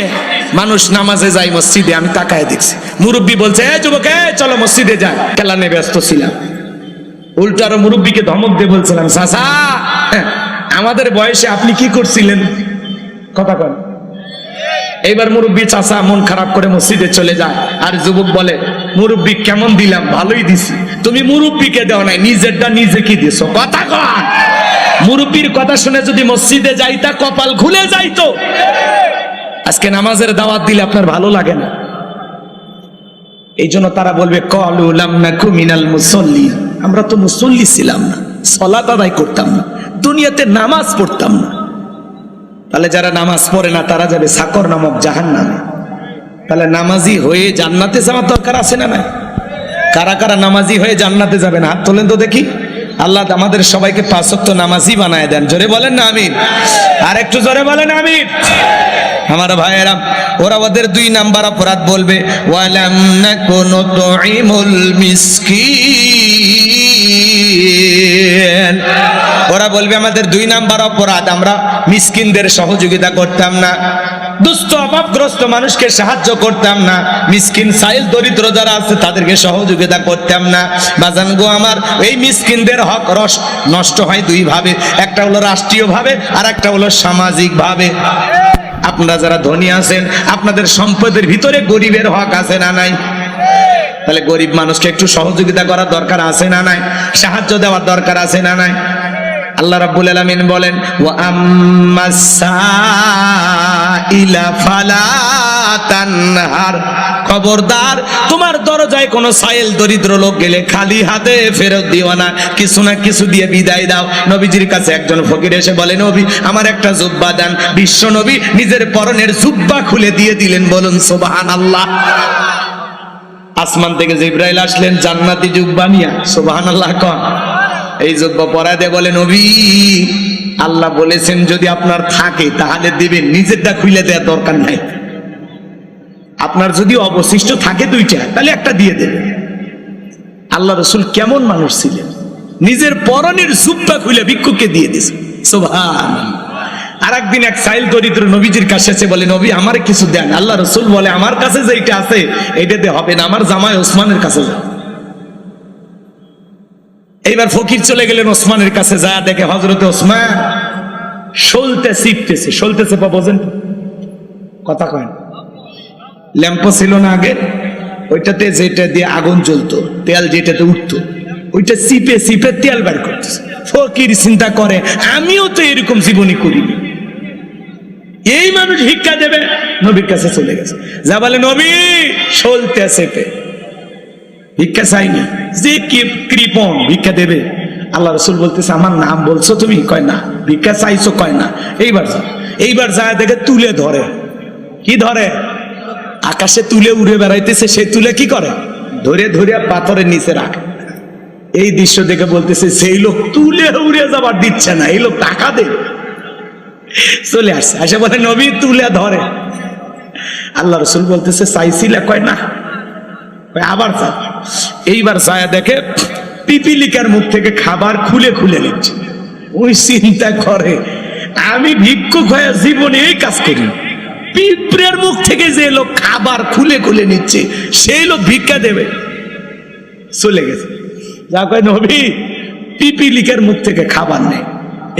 মানুষ নামাজে যায় মসজিদে, আমি তাকায় দেখছি, মুরব্বী বলছে এ যুবক চলো মসজিদে যাই, খেলানে ব্যস্ত ছিলাম। উল্টো আরো মুরব্বীকে ধমক দিয়ে বলছিলাম, চাচা আমাদের বয়সে আপনি কি করছিলেন, কথা কন। এইবার মুরব্বী চাচা মন খারাপ করে মসজিদে চলে যায়, আর যুবক বলে মুরব্বী কেমন দিলাম, ভালোই দিছি। তুমি মুরব্বীকে দেও নাই, নিজেরটা নিজে কি দিছো, কথা কন। মুরব্বীর কথা শুনে যদি মসজিদে যাইতা কপাল খুলে যাইতো। আজকে নামাজের দাওয়াত দিলে আপনার ভালো লাগে না, এই জন্য তারা বলবে ক্বালু লাম নাকু মিনাল মুসাল্লিন, আমরা তো মুসল্লি ছিলাম না, সালাত আদায় করতাম না, দুনিয়াতে নামাজ পড়তাম না। তাহলে যারা নামাজ পড়ে না তারা যাবে সাকর নামক জাহান্নামে। তাহলে নামাজি হয়ে জান্নাতে যাওয়ার দরকার আছে না নাই? কারা কারা নামাজি হয়ে জান্নাতে যাবেন হাত তোলেন তো দেখি। আল্লাহ আমাদের সবাইকে 5 ওয়াক্ত নামাজি বানায় দেন, জোরে বলেন না আমিন। আর একটু জোরে বলেন আমিন। আমার ভাইয়েরা, ওরা ওদের 2 নাম্বার অপরাধ বলবে, ওয়ালাম নাকুনু তুইমুল মিসকিন। ওরা বলবে আমাদের 2 নাম্বার অপরাধ, আমরা মিসকিনদের সহযোগিতা করতাম না, দুস্থ অভাবগ্রস্ত মানুষকে সাহায্য করতাম না, মিসকিন সাইল দরিদ্র যারা আছে তাদেরকে সহযোগিতা করতাম না। বাজান গো আমার, এই মিসকিনদের হক নষ্ট হয় 2 ভাবে, একটা হলো রাষ্ট্রীয় ভাবে আর একটা হলো সামাজিক ভাবে। আপনারা যারা ধনী আছেন আপনাদের সম্পদের ভিতরে গরিবের হক আছে না নাই? তাহলে গরিব মানুষকে একটু সহযোগিতা করার দরকার আছে না নাই? সাহায্য দেওয়ার দরকার আছে না নাই? আল্লাহ রাব্বুল আলামিন বলেন, ওয়া আম্মাস সাইলা ফালা তানহার, খবরদার তোমার দরজায় কোন সাইল দরিদ্র লোক গেলে খালি হাতে ফেরত দিও না, কিছু না কিছু দিয়ে বিদায় দাও। নবীজির কাছে একজন ফকির এসে বলে, নবী আমার একটা জুব্বা দেন। বিশ্ব নবী নিজের পরনের জুব্বা খুলে দিয়ে দিলেন, বলুন সুবহানাল্লাহ। আসমান থেকে জিবরাইল আসলেন জান্নাতি জুব্বা নিয়ে, সুবহানাল্লাহ কোন। এই জুব্বা পরায় দিয়ে বলে, নবী আল্লাহ বলেছেন যদি আপনার থাকে তাহলে দিবেন, নিজেরটা খুলে দেওয়ার দরকার নাই। আপনার যদি অবশিষ্ট থাকে 2টা তাহলে একটা দিয়ে দেবেন। আল্লাহ রাসূল কেমন মানুষ ছিলেন, নিজের পরনের জুব্বা খুলে ভিক্ষুককে দিয়ে দিয়েছেন, সুবহানাল্লাহ। আর একদিন এক সাইল দরিদ্র নবীজির কাছে এসে বলে, নবী আমার কিছু দেন। আল্লাহ রাসূল বলে, আমার কাছে যেটা আছে এটাতে হবে না, আমার জামাই ওসমানের কাছে যাও। এইবার ফকির চলে গেলেন ওসমানের কাছে, যা দেখে হযরতে ওসমান সলতে শিখতেছে। সলতে চেপা বোঝেন, কথা কয়, ল্যাম্প ছিল না আগে, ওইটাতে যেটা দিয়ে আগুন জ্বলতো, তেল যেটাতে উঠতো, ওইটা চিপে চিপে তেল বের করতেছে। ফকির চিন্তা করে, আমিও তো এরকম জীবনী করিনি, এই মানুষ ভিক্ষা দেবে। নবীর কাছে চলে গেছে, যা বলে, নবী সলতে চেপে ভিক্ষা চাইনি, যে কৃপণ ভিক্ষা দেবে। আল্লাহ রাসূল বলতেছে, আমার নাম বলছো তুমি? কয় না। ভিক্ষা চাইছো? কয় না। এইবার যায় দেখে তুলে ধরে। কি ধরে? আকাশে তুলে উড়ে বেড়াইতেছে, সে তুলে কি করে, ধরে ধরে পাথরের নিচে রাখে। এই দৃশ্য দেখে বলতেছে, সেই লোক তুলে উড়ে যাবার দিচ্ছে না, এই লোক টাকা দেবে। চলে আসছে, আসে বলে, নবী তুলে ধরে। আল্লাহ রাসূল বলতেছে, চাইছিলে? কয় না। আবার যা। এইবার যায় দেখে পিপিলিকার মুখ থেকে খাবার খুলে খুলে নিচ্ছে। ওই চিন্তা করে, আমি ভিক্ষুক হয়ে জীবনে এই কাজ করি, পিঁপড়ের মুখ থেকে যে লোক খাবার খুলে খুলে নিচ্ছে সেই লোক ভিক্ষা দেবে। চলে গেছে, যা কয়, নবী পিপিলিকার মুখ থেকে খাবার নেই,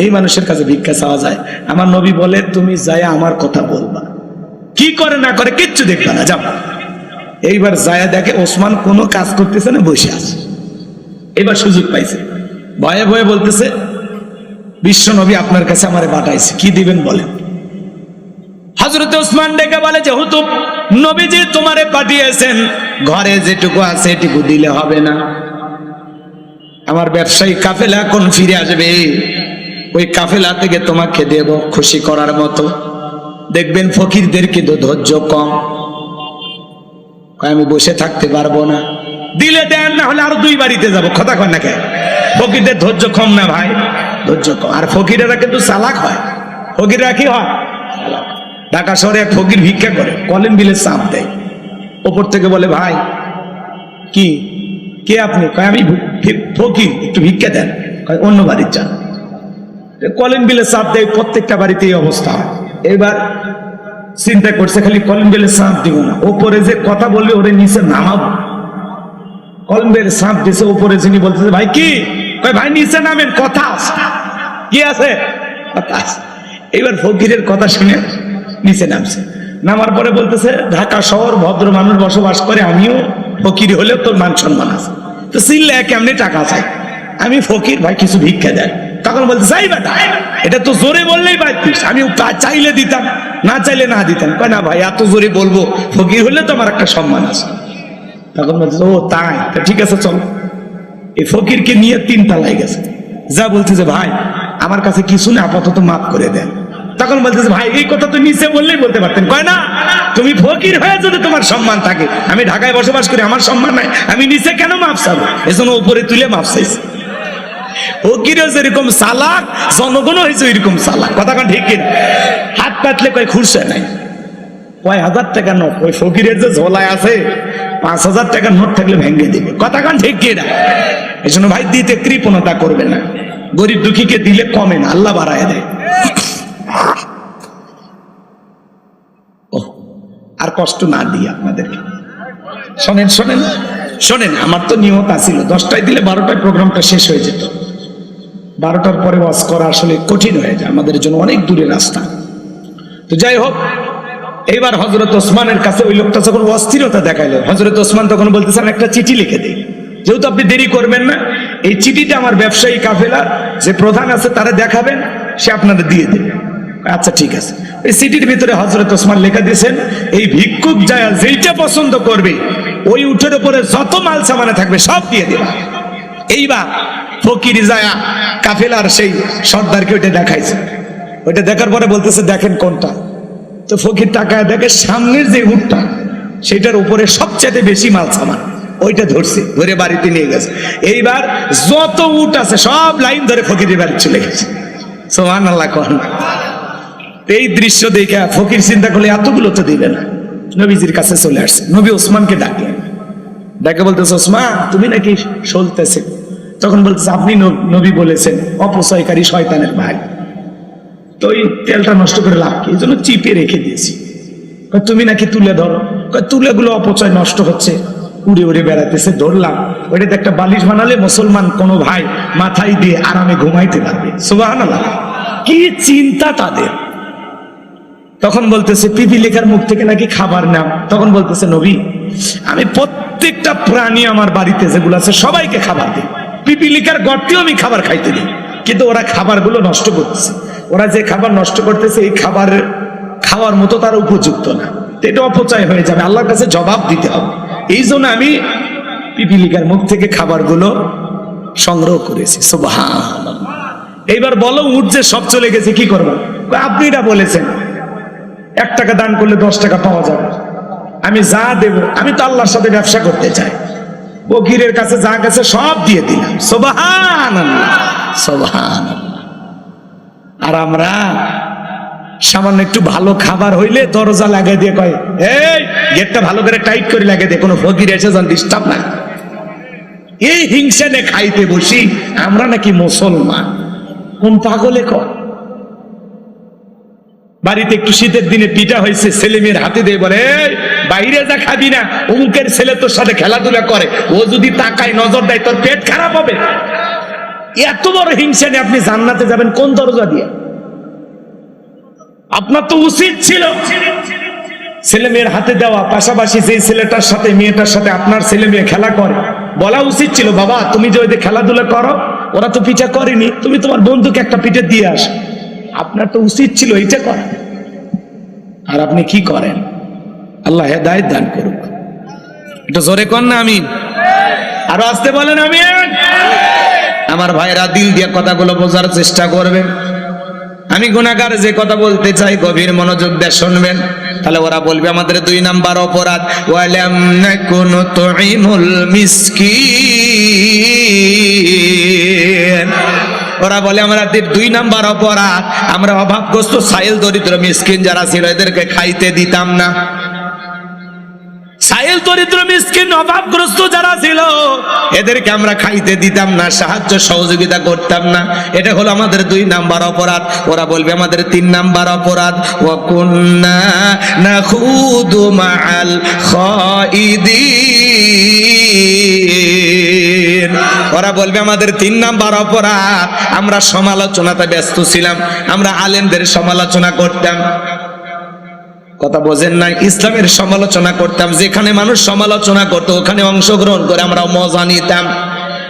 এই মানুষের কাছে ভিক্ষা চাওয়া যায়? আমার নবী বলে, তুমি যায় আমার কথা বলবা, কি করে না করে কিচ্ছু দেখবা না, যাও। এইবার যায় দেখে ওসমান কোনো কাজ করতেছে না, বসে আছে। এবার সুযোগ পাইছে, ভয়ে ভয়ে বলতেছে, বিশ্ব নবী আপনার কাছে আমারে পাঠাইছে, কি দিবেন বলেন। হযরত ওসমান ডেকে বলে, যেহেতু নবীজি তোমারে পাঠিয়েছেন, ঘরে যেটুকু আছে এটুকু দিলে হবে না? আমার ব্যবসায়ী কাফেলা কোন ফিরে আসবে, ওই কাফেলা থেকে তোমাকে দেব খুশি করার মতো। দেখবেন ফকিরদের কিন্তু ধৈর্য কম, আমি বসে থাকতে পারবো না, দিলে দেন, না হলে আরো 2 বাড়িতে যাবো। কথা কয় না কে? ফকিরদের ধৈর্য কম না ভাই, ধৈর্য কম। আর ফকিরেরা কিন্তু চালাক হয়। ফকিররা কি হয়? ঢাকা শহরে এক ফকির ভিক্ষা করে, কলিং বিলের চাপ দেয়, ওপর থেকে বলে, ভাই কি, কে আপনি? কয় আমি ফকির, একটু ভিক্ষা দেন। কয় অন্য বাড়ির যান। কলিং বিলের চাপ দেয়, প্রত্যেকটা বাড়িতে এই অবস্থা হয়। এবার চিন্তা করছে খালি কলিং বেলে চাপ দিব না, ওপরে যে কথা বলবে ওরে নিচে নামাবো। কলিং বেলে চাপ দিছে, উপরে যিনি বলতেছে ভাই কি, ভাই নিচে নামেন, কথা আছে। কি আছে? কথা আছে। এবার ফকিরের কথা শুনে নিচে নামছে। নামার পরে বলতেছে ঢাকা শহর, ভদ্র মানুষ বসবাস করে, আমিও ফকির হলেও তোর মান সম্মান আছে, তো চিল্লা কেমনি টাকা চাই, আমি ফকির ভাই কিছু ভিক্ষা দেয়। তখন বলতে চাই বেটা, এটা তো জোরে বললেই পারতিস, আমি চাইলে দিতাম, না চাইলে না দিতাম। কয় না ভাই এত জোরে বলবো, ফকির হলে তো আমার একটা সম্মান আছে। তখন বলতেছে ও তাই, ঠিক আছে চল। এই ফকিরকে নিয়ে 3 তলায় গেছে, যা বলতেছে ভাই আমার কাছে কিছু না, আপাতত মাফ করে দেন। তখন বলতেছে ভাই এই কথা তো নিচে বললেই বলতে পারতেন। কয় না, তুমি ফকির হয়ে যদি তোমার সম্মান থাকে, আমি ঢাকায় বসবাস করি, আমার সম্মান নাই, আমি নিচে কেন মাফ চাবো? এজন্য উপরে তুলে মাফ চাইছি। ফকিরও যেরকম চালাক, জনগণও হয়েছে এরকম চালাক। কথা কান ঠিক কিনা? হাত পাতলে কয় খুরসে নাই, কয় 1000 টাকা নোট, ওই ফকিরের যে ঝোলায় আছে 5000 টাকার নোট থাকলে ভেঙে দিবে। কথা কান ঠিক কিনা? এই জন্য ভাই দিতে কৃপণতা করবে না, গরিব দুঃখীকে দিলে কমে না, আল্লাহ বাড়ায় দেয়। আর কষ্ট না দিই আপনাদেরকে। শোনেন শোনেন শোনেন, আমার তো নিয়ত আছিল 10টায় দিলে 12টায় প্রোগ্রামটা শেষ হয়ে যেত। 12টার পরে ওয়াজ করা আসলে কঠিন হয়ে যায়, আমাদের জন্য অনেক দূরের রাস্তা। তো যাই হোক, এইবার হযরত ওসমানের কাছে ওই লোকটা যখন অস্থিরতা দেখাইলো, হযরত ওসমান তখন বলতেছেন একটা চিঠি লিখে দিই, যেহেতু আপনি দেরি করবেন না, এই চিঠিটা আমার ব্যবসায়ী কাফেলার যে প্রধান আছে তারা দেখাবেন, সে আপনাদের দিয়ে দেবে। আচ্ছা ঠিক আছে। এই চিঠির ভিতরে হযরত ওসমান লেখা দিয়েছেন, এই ভিক্ষুক যায় যেইটা পছন্দ করবে ওই উঠের উপরে যত মাল সামানে থাকবে সব দিয়ে দেবে। এইবার ফকির যায়া কাফেলার সেই সর্দারকে ওইটা দেখাইছে। ওইটা দেখার পরে বলতেছে দেখেন কোনটা। তো ফকির তাকায় দেখে সামনের যে উটটা, সেটার উপরে সবচেয়ে বেশি মাল সামান, ওইটা ধরছে, ধরে বাড়িতে নিয়ে গেছে। এইবার যত উট আছে সব লাইন ধরে ফকিরের বাড়ি চলে গেছে। সুবহানাল্লাহ। কোন এই দৃশ্য দেখে ফকির চিন্তা করলে এতগুলো তো দিবে না, নবীজির কাছে চলে আসছে। নবী ওসমানকে ডাকলেন, ডাকে বলতেছে ওসমান তুমি নাকি সলতেছে। তখন বলতেছে আপনি নবী বলেছেন অপচয়কারী শয়তানের ভাই, তো এই তেলটা নষ্ট করে লাভ কি, এই জন্য চিপে রেখে দিয়েছি। তুমি নাকি তুলে ধরো, তুলেগুলো অপচয় নষ্ট হচ্ছে, উড়ে উড়ে বেড়াতেছে, ধরলাম। ওইটাতে একটা বালিশ বানালে মুসলমান কোনো ভাই মাথায় দিয়ে আরামে ঘুমাইতে পারবে। সুবহানাল্লাহ, কি চিন্তা তাদের। তখন বলতেছে পিপিলিকার মুখ থেকে নাকি খাবার নাম। তখন বলতেছে নবী আমি প্রত্যেকটা প্রাণী আমার বাড়িতে যেগুলো আছে সবাইকে খাবার দিই, পিপিলিকার গর্তেও আমি খাবার খাইতে দিই, কিন্তু ওরা খাবারগুলো নষ্ট করতেছে। ওরা যে খাবার নষ্ট করতেছে এই খাবার খাওয়ার মতো তারা উপযুক্ত না, এটা অপচয় হয়ে যাবে, আল্লাহর কাছে জবাব দিতে হবে। এই জন্য আমি পিপিলিকার মুখ থেকে খাবারগুলো সংগ্রহ করেছি। সুবহানাল্লাহ। এইবার বলো উঠ যে সব চলে গেছে কি করবো? আপনি এটা বলেছেন 1 টাকা দান করলে 10 টাকা পাওয়া যাবে, আমি যা দেব, আমি তো আল্লাহর সাথে ব্যবসা করতে চাই, ফকিরের কাছে যা গেছে সব দিয়ে দিলাম। সুবহানাল্লাহ সুবহানাল্লাহ। আর আমরা সামান্য একটু ভালো খাবার হইলে দরজা লাগিয়ে দিয়ে কয় এই গেটটা ভালো করে টাইট করে লাগিয়ে দিয়ে, কোনো ফকির এসে যেন ডিস্টার্ব না। এই হিংসা নিয়ে খাইতে বসি আমরা নাকি মুসলমান, কোন পাগলে কর। বাড়িতে একটু শীতের দিনে পিঠা হয়েছে, ছেলে মেয়ের হাতে দিয়ে বলে বাইরে যা খাবি না, অমুকের ছেলে তোর সাথে খেলাধুলা করে, ও যদি তাকায় নজর দেয় তোর পেট খারাপ হবে। এত বড় হিংসা নিয়ে আপনি জান্নাতে যাবেন কোন দরজা দিয়ে? আপনার তো উচিত ছিল ছেলে মেয়ের হাতে দেওয়া, পাশাপাশি যে ছেলেটার সাথে মেয়েটার সাথে আপনার ছেলে মেয়ে খেলা করে বলা উচিত ছিল বাবা তুমি যে ওদের খেলাধুলা করো, ওরা তো পিঠা করেনি, তুমি তোমার বন্ধুকে একটা পিঠা দিয়ে আস। আপনার তো উচিত ছিল এইটা করা, আর আপনি কি করেন? আল্লাহ হেদায়েত দান করুক। এটা জোরে কর না আমিন, আরো আসতে বলেন আমিন। আমার ভাইরা দিল দিয়ে কথাগুলো বোঝার চেষ্টা করবেন। আমি গুনাহগার যে কথা বলতে চাই গভীর মনোযোগ দিয়ে শুনবেন, তাহলে ওরা বলবে আমাদের 2 নাম্বার অপরাধ ওয়ালাম নাকুনু তুইমুল মিসকিন। ওরা বলে আমাদের 2 নাম্বার অপরাধ আমরা অভাবগ্রস্ত সাইল দরিদ্র মিসকিন যারা ছিল এদেরকে খাইতে দিতাম না। সাইল দরিদ্র মিসকিন অভাবগ্রস্ত যারা ছিল এদেরকে আমরা খাইতে দিতাম না, সাহায্য সহযোগিতা করতাম না। এটা হলো আমাদের 2 নাম্বার অপরাধ। ওরা বলবে আমাদের 3 নাম্বার অপরাধ, ওয়া কুন্না নাখুদু মাআল খাইদিন। ওরা বলবে আমাদের 3 নাম্বার অপরাধ, আমরা সমালোচনাতে ব্যস্ত ছিলাম, আমরা আলেমদের সমালোচনা করতাম। কথা বোঝেন না? ইসলামের সমালোচনা করতাম, যেখানে মানুষ সমালোচনা করতো ওখানে অংশগ্রহণ করে আমরা মজা নিতাম।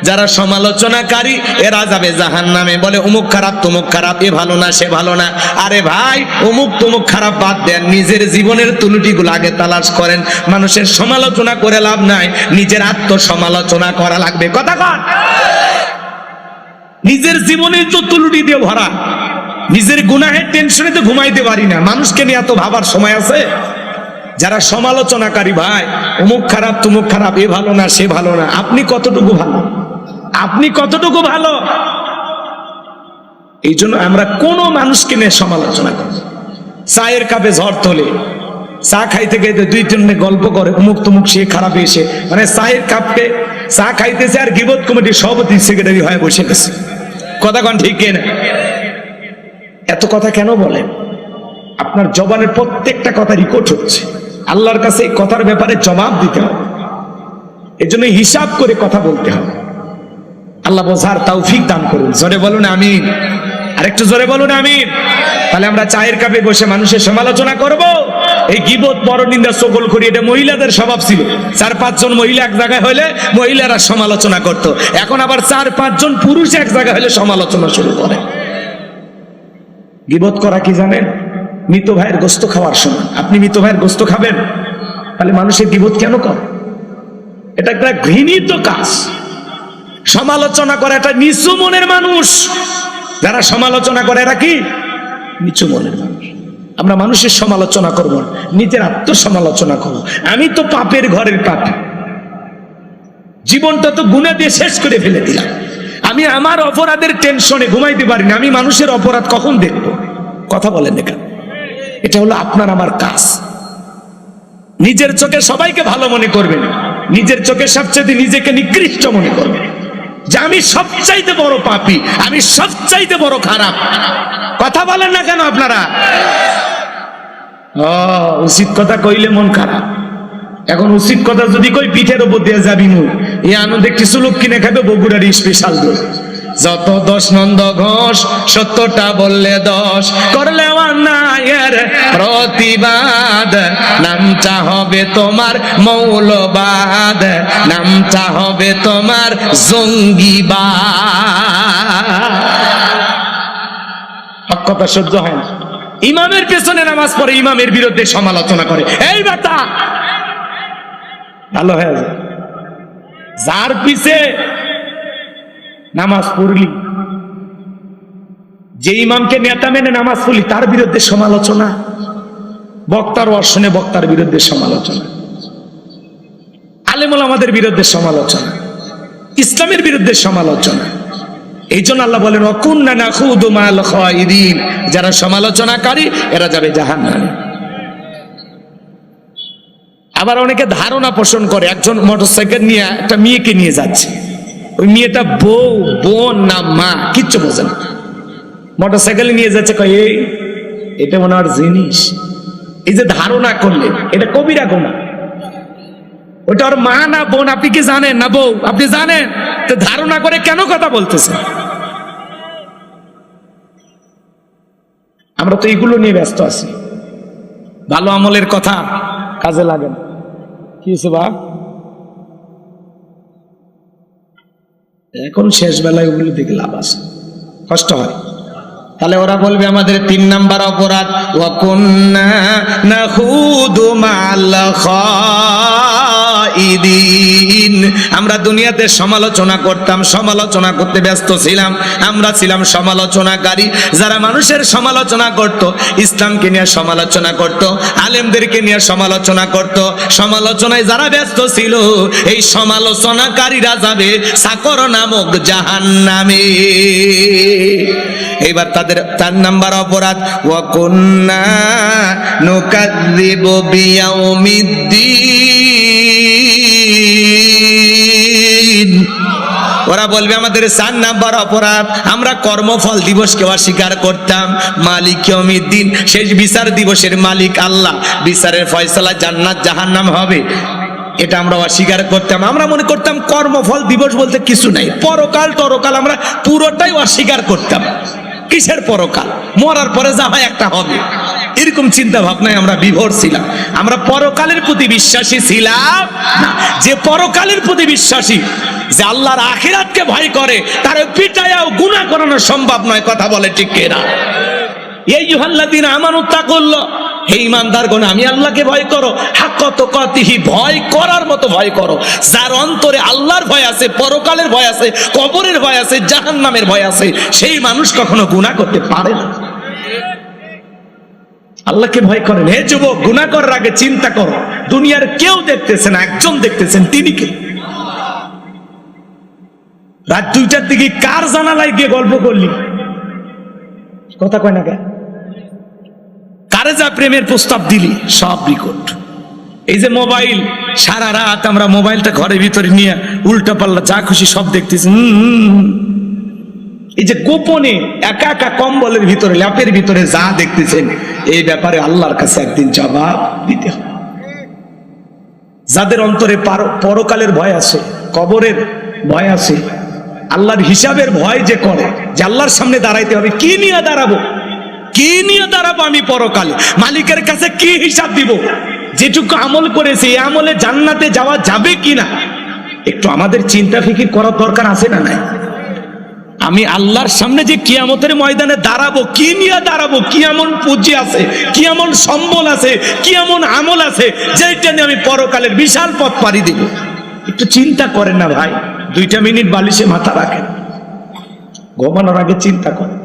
যারা সমালোচনাকারী এরা যাবে জাহান্নামে, বলে অমুক খারাপ তমুক খারাপ, এ ভালো না সে ভালো না। আরে ভাই, অমুক তমুক খারাপ বাদ দেন, নিজের জীবনের ত্রুটিগুলো আগে তালাশ করেন। মানুষের সমালোচনা করে লাভ নাই, নিজের আত্মসমালোচনা করা লাগবে। কথা কন, নিজের জীবনের তো ত্রুটি দিয়ে ভরা, নিজের গুনাহের টেনশনে তো ঘুমাইতে পারি না, মানুষকে নিয়ে এত ভাবার সময় আছে? যারা সমালোচনাকারী, ভাই অমুক খারাপ তমুক খারাপ, এ ভালো না সে ভালো না, আপনি কতটুকু ভালো? আপনি কতটুকু ভালো? এই জন্য আমরা কোন মানুষকে নিয়ে সমালোচনা করি। চায়ের কাপে ঝড় তোলে, চা খাইতে খাইতে 2-3 গল্প করে অমুক তমুক সে খারাপ এসে, মানে চায়ের কাপে চা খাইতেছে আর গীবত কমিটির সভাপতি সেক্রেটারি হয়ে বসে গেছে। কথা কন ঠিক না? এত কথা কেন বলেন? আপনার জবানের প্রত্যেকটা কথা রেকর্ড হচ্ছে, আল্লাহর কাছে এই কথার ব্যাপারে জবাব দিতে হবে। এজন্য হিসাব করে কথা বলতে হবে। আল্লাহ বোঝার তৌফিক দান করুন। জোরে বলুন আমিন। আরেকটু জোরে বলুন আমিন। তাহলে আমরা চায়ের কাপে বসে মানুষের সমালোচনা করব? এই গীবত, পরনিন্দা, চগলখড়ি এটা মহিলাদের স্বভাব ছিল। 4-5 জন মহিলা এক জায়গায় হলে মহিলারা সমালোচনা করত। এখন আবার 4-5 জন পুরুষ এক জায়গায় হলে সমালোচনা শুরু করে। গীবত করা কি জানেন? মৃত ভাইয়ের গোস্ত খাওয়ার সময় আপনি মৃত ভাইয়ের গোস্ত খাবেন, তাহলে মানুষের গীবত কেন করে? এটা একটা ঘৃণিত কাজ। সমালোচনা করে একটা নিচু মনের মানুষ। যারা সমালোচনা করে এরা কি? নিচু মনের মানুষ। আমরা মানুষের সমালোচনা করব না, নিজের আত্মসমালোচনা করব। আমি তো পাপের ঘরের পাপী, জীবনটা তো গুনাহ দিয়ে শেষ করে ফেলে দিলাম। আমি আমার অপরাধের টেনশনে ঘুমাইতে পারি না, আমি মানুষের অপরাধ কখন দেখব? কথা বলেন দেখা। এটা হলো আপনার আমার কাজ। নিজের চোখে সবাইকে ভালো মনে করবেন, নিজের চোখে সবচেয়ে নিজেকে নিকৃষ্ট মনে করবেন, যে আমি সবচাইতে বড় পাপী, আমি সবচাইতে বড় খারাপ। কথা বলেন না কেন আপনারা? উচিত কথা কইলে মন খারাপ। এখন উচিত কথা যদি কই পিঠের উপর দিয়ে যাবি নু, এই আনন্দ একটি সুলুক কিনে খাবে বগুড়ার স্পেশাল দোষ। যত দোষ নন্দ ঘোষ, সত্যটা বললে দোষ, করলে অন্যায়ের প্রতিবাদ, নামটা হবে তোমার মৌলবাদ, নামটা হবে তোমার জঙ্গিবাদ। কথা সহ্য হয় না। ইমামের পেছনে নামাজ পড়ে, ইমামের বিরুদ্ধে সমালোচনা করে, এই বাতা ভালো হয়ে যায়। যার পিছে নামাজ পড়লি, যে ইমামকে নেতা মেনে নামাজ পড়লি, তার বিরুদ্ধে সমালোচনা, বক্তার অর্শনে বক্তার বিরুদ্ধে সমালোচনা, আলেমুল আমাদের বিরুদ্ধে সমালোচনা, ইসলামের বিরুদ্ধে সমালোচনা। এই জন্য আল্লাহ বলেন ওয়াকুন্না নাখুদু মাল খাইদিন, যারা সমালোচনাকারী এরা যাবে জাহান্নামে। আবার অনেকে ধারণা পোষণ করে, একজন মোটরসাইকেল নিয়ে একটা মেয়েকে নিয়ে যাচ্ছে, ওই মেয়েটা বউ, বোন না মা কিচ্ছু বোঝে না, মোটরসাইকেলে নিয়ে যাচ্ছে, কয় এই এটা মনে হয় জিনিস। এই যে ধারণা করলেন, এটা কবিরা গুনাহ। ওটা ওর মা না বোন আপনি কি জানেন? না বউ আপনি জানেন? তো ধারণা করে কেন কথা বলতেছেন? আমরা তো এগুলো নিয়ে ব্যস্ত আছি, ভালো আমলের কথা কাজে লাগে না। কি হয়েছে বা? এখন শেষ বেলায় ওগুলো দেখে লাভ আছে, কষ্ট হয়। তাহলে ওরা বলবে আমাদের 3 নাম্বার অপরাধ, ওয়া কুন্না নাখুদু মা'আল কাইদিন। আমরা দুনিয়াতে সমালোচনা করতাম, সমালোচনা করতে ব্যস্ত ছিলাম, আমরা ছিলাম সমালোচনাকারী। যারা মানুষের সমালোচনা করত, ইসলামকে নিয়ে সমালোচনা করত, আলেমদেরকে নিয়ে সমালোচনা করত, সমালোচনায় যারা ব্যস্ত ছিল, এই সমালোচনাকারীরা যাবে সাকর নামক জাহান্নামে। এইবার তাদের 4 নাম্বার অপরাধ, ওয়া কুন্না নুকাযযিবু বিয়াউমিদ্দিন। ওরা বলবে আমাদের 4 নাম্বার অপরাধ, আমরা কর্মফল দিবসকে অস্বীকার করতাম। মালিক ইয়াউমিদ্দিন, শেষ বিচার দিবসের মালিক আল্লাহ, বিচারের ফয়সালা জান্নাত জাহান্নাম হবে, এটা আমরা অস্বীকার করতাম। আমরা মনে করতাম কর্মফল দিবস বলতে কিছু নাই, পরকাল টরকাল আমরা পুরোটাই অস্বীকার করতাম। কিসের পরকাল? মরার পরে যা হয় একটা হবে, এরকম চিন্তা ভাবনায় আমরা বিভোর ছিলাম। আমরা পরকালের প্রতি বিশ্বাসী ছিলাম না। যে পরকালের প্রতি বিশ্বাসী, যে আল্লাহর আখিরাতকে ভয় করে, তার পিটায়াও গুনাহ করানো সম্ভব নয়। কথা বলে ঠিক কিনা? এই ইউহাল্লাযীনা আমানু তাকুল্লাহ, হে ঈমানদারগণ, আমি আল্লাহকে ভয় করো, হাক্কা তুকাতিহি, ভয় করার মতো ভয় করো। যার অন্তরে আল্লাহর ভয় আছে, পরকালের ভয় আছে, কবরের ভয় আছে, জাহান্নামের ভয় আছে, সেই মানুষ কখনো গুনাহ করতে পারে না। আল্লাহকে ভয় করেন। হে যুবক, গুনাহ করার আগে চিন্তা করো, দুনিয়ার কেউ দেখতেছে না, একজন দেখতেছেন, তিনি কে? রাত 2টার দিকে কার জানালায় গিয়ে গল্প করলি? কথা কয় না, কারে যা প্রেমের প্রস্তাব দিলি, সব রেকর্ড। এই যে মোবাইল, সারা রাত আমরা মোবাইলটা ঘরের ভিতরে নিয়ে উল্টা পাল্লা যা খুশি সব দেখতেছি। এই যে গোপনে একা একা কম্বলের ভিতরে, ল্যাপের ভিতরে যা দেখতেছেন, এই ব্যাপারে আল্লাহর কাছে একদিন জবাব দিতে হবে। যাদের অন্তরে পরকালের ভয় আছে, কবরের ভয় আছে, আল্লাহর হিসাবের ভয় যে করে, যে আল্লাহর সামনে দাঁড়াইতে হবে, কি নিয়ে দাঁড়াবো, কি নিয়ে দাঁড়াবো আমি পরকালে, মালিকের কাছে কি হিসাব দিব, যেটুকু আমল করেছে এই আমলে জান্নাতে যাওয়া যাবে কিনা, একটু আমাদের চিন্তা ফিকির করার দরকার আছে না নাই? আমি আল্লাহর সামনে যে কিয়ামতের ময়দানে দাঁড়াবো, কি নিয়ে দাঁড়াবো, কি এমন পুঁজি আছে, কি এমন সম্বল আছে, কি এমন আমল আছে, যেটা নিয়ে আমি পরকালের বিশাল পথ পাড়ি দিব। একটু চিন্তা করেন না ভাই, 2টা মিনিট বালিশে মাথা রাখেন, ঘুমানোর আগে চিন্তা করেন।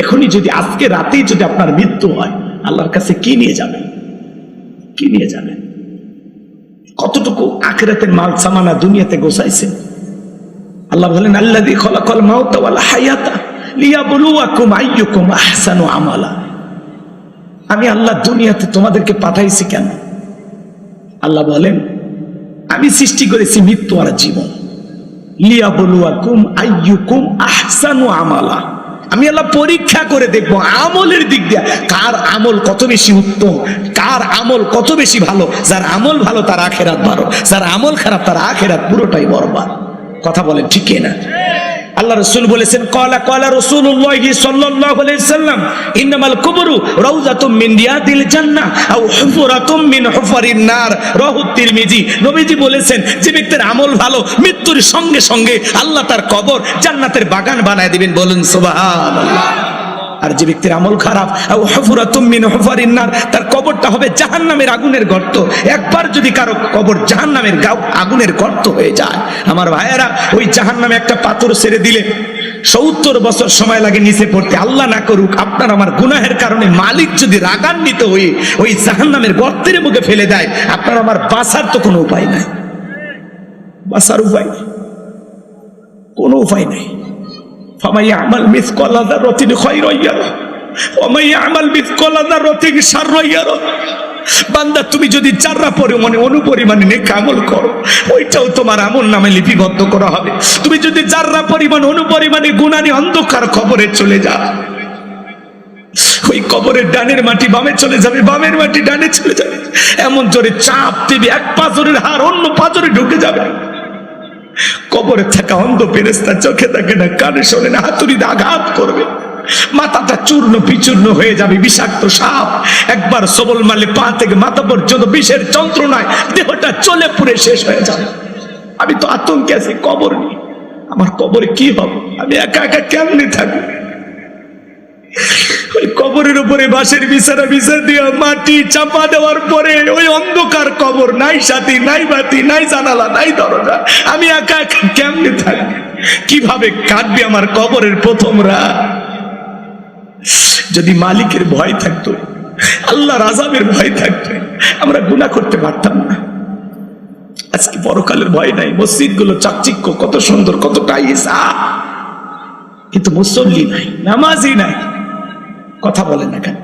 এখনই যদি, আজকে রাতেই যদি আপনার মৃত্যু হয়, আল্লাহর কাছে কি নিয়ে যাবেন? কি নিয়ে যাবেন? কতটুকু আখিরাতের মাল সামানা দুনিয়াতে গোছাইছেন? আল্লাহ বলেন, আল্লাযী খালাকাল মাউতা ওয়াল হায়াতা লিয়াবলুয়াকুম আইয়ুকুম আহসানু আমালা। আমি আল্লাহ দুনিয়াতে তোমাদেরকে পাঠাইছি কেন? আল্লাহ বলেন, আমি সৃষ্টি করেছি মৃত্যু আর জীবন। লিয়াবলুয়াকুম আইয়ুকুম আহসানু আমালা, আমি আল্লাহ পরীক্ষা করে দেখবো আমলের দিক দিয়ে কার আমল কত বেশি উত্তম, কার আমল কত বেশি ভালো। যার আমল ভালো তার আখিরাত ভালো, যার আমল খারাপ তার আখিরাত পুরোটাই বরবাদ। কথা বলেন ঠিক না? আল্লাহ রাসূল বলেছেন, ক্বালা রাসূলুল্লাহ সাল্লাল্লাহু আলাইহি সাল্লাম, ইন্নামাল কুবরু রাউযাতুম মিন রিয়াদিল জান্নাহ আও হুফরাতুম মিন হুফারিন নার, রাহু তিরমিজি। নবীজি বলেছেন, যে ব্যক্তির আমল ভালো, মৃত্যুর সঙ্গে সঙ্গে আল্লাহ তার কবর জান্নাতের বাগান বানায় দিবেন। বলুন সুবহানাল্লাহ। আর যে ব্যক্তির আমল খারাপ, আও হুফরাতুম মিন হুফারিন নার, তার কবরটা হবে জাহান্নামের আগুনের গর্ত। একবার যদি কারো কবর জাহান্নামের আগুনের গর্ত হয়ে যায়, আমার ভাইয়েরা, ওই জাহান্নামে একটা পাথর ছেড়ে দিলে 70 বছর সময় লাগে নিচে পড়তে। আল্লাহ না করুক, আপনার আমার গুনাহের কারণে মালিক যদি রাগান্বিত হয়ে ওই জাহান্নামের গর্তের মুখে ফেলে দেয়, আপনার আমার বাঁচার তো কোনো উপায় নাই, বাঁচার উপায় নেই, কোনো উপায় নেই। ফামান ইয়ামাল মিসকালা যাররাতিন খায়রান ইয়ারা ওয়া মান ইয়ামাল মিসকালা যাররাতিন শাররান ইয়ারা। বান্দা, তুমি যদি যারা পরিমাণে অনুপরিমাণে নেক আমল করো, ওইটাও তোমার আমল নামে লিপিবদ্ধ করা হবে। তুমি যদি যারা পরিমাণ অনুপরিমাণে গুনাহ নিয়ে অন্ধকার কবরে চলে যাও, ওই কবরের ডানের মাটি বামে চলে যাবে, বামের মাটি ডানে চলে যাবে, এমন জোরে চাপ দিবে, এক পাঁজরের হাড় অন্য পাঁজরে ঢুকে যাবে। কবরে থাকা অন্ধ ফেরেশতা চোখে থাকে না, কানে শোনে না, হাতুড়িতে আঘাত করবে, মাথাটা চূর্ণ বিচূর্ণ হয়ে যাবে। বিষাক্ত সাপ একবার সবল মারলে পা থেকে মাথা পর্যন্ত বিষের যন্ত্রণায় দেহটা চলে পুড়ে শেষ হয়ে যাবে। আমি তো আতঙ্কে আছি কবর নিয়ে, আমার কবরে কি হবে, আমি একা একা কেমনে থাকবো? ওই কবরের উপরে বাঁশের বিছানা বিছা দিয়ে মাটি চাপা দেওয়ার পরে ওই অন্ধকার কবর, নাই সাথী নাই বাতি নাই জানালা নাই দরজা, আমি একা একা কেমনে থাকি? কিভাবে কাটবে আমার কবরের প্রথম রাত? যদি মালিকের ভয় থাকতো, আল্লাহর আযাবের ভয় থাকতো, আমরা গুনাহ করতে পারতাম না। আজকে পরকালের ভয় নাই, মসজিদ গুলো চাকচিক্য, কত সুন্দর, কত টাইলস, কিন্তু মুসল্লি নাই, নামাজি নাই। কথা বলেন না কেন?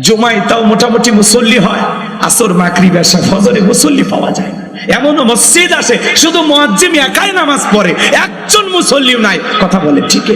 জুমায় তাও মোটামুটি মুসল্লি হয়, আসর মাগরিব এশা ফজরে মুসল্লি পাওয়া যায় না। এমনও মসজিদ আসে শুধু মুয়াজ্জিম একাই নামাজ পড়ে, একজন মুসল্লিও নাই। কথা বলে ঠিক?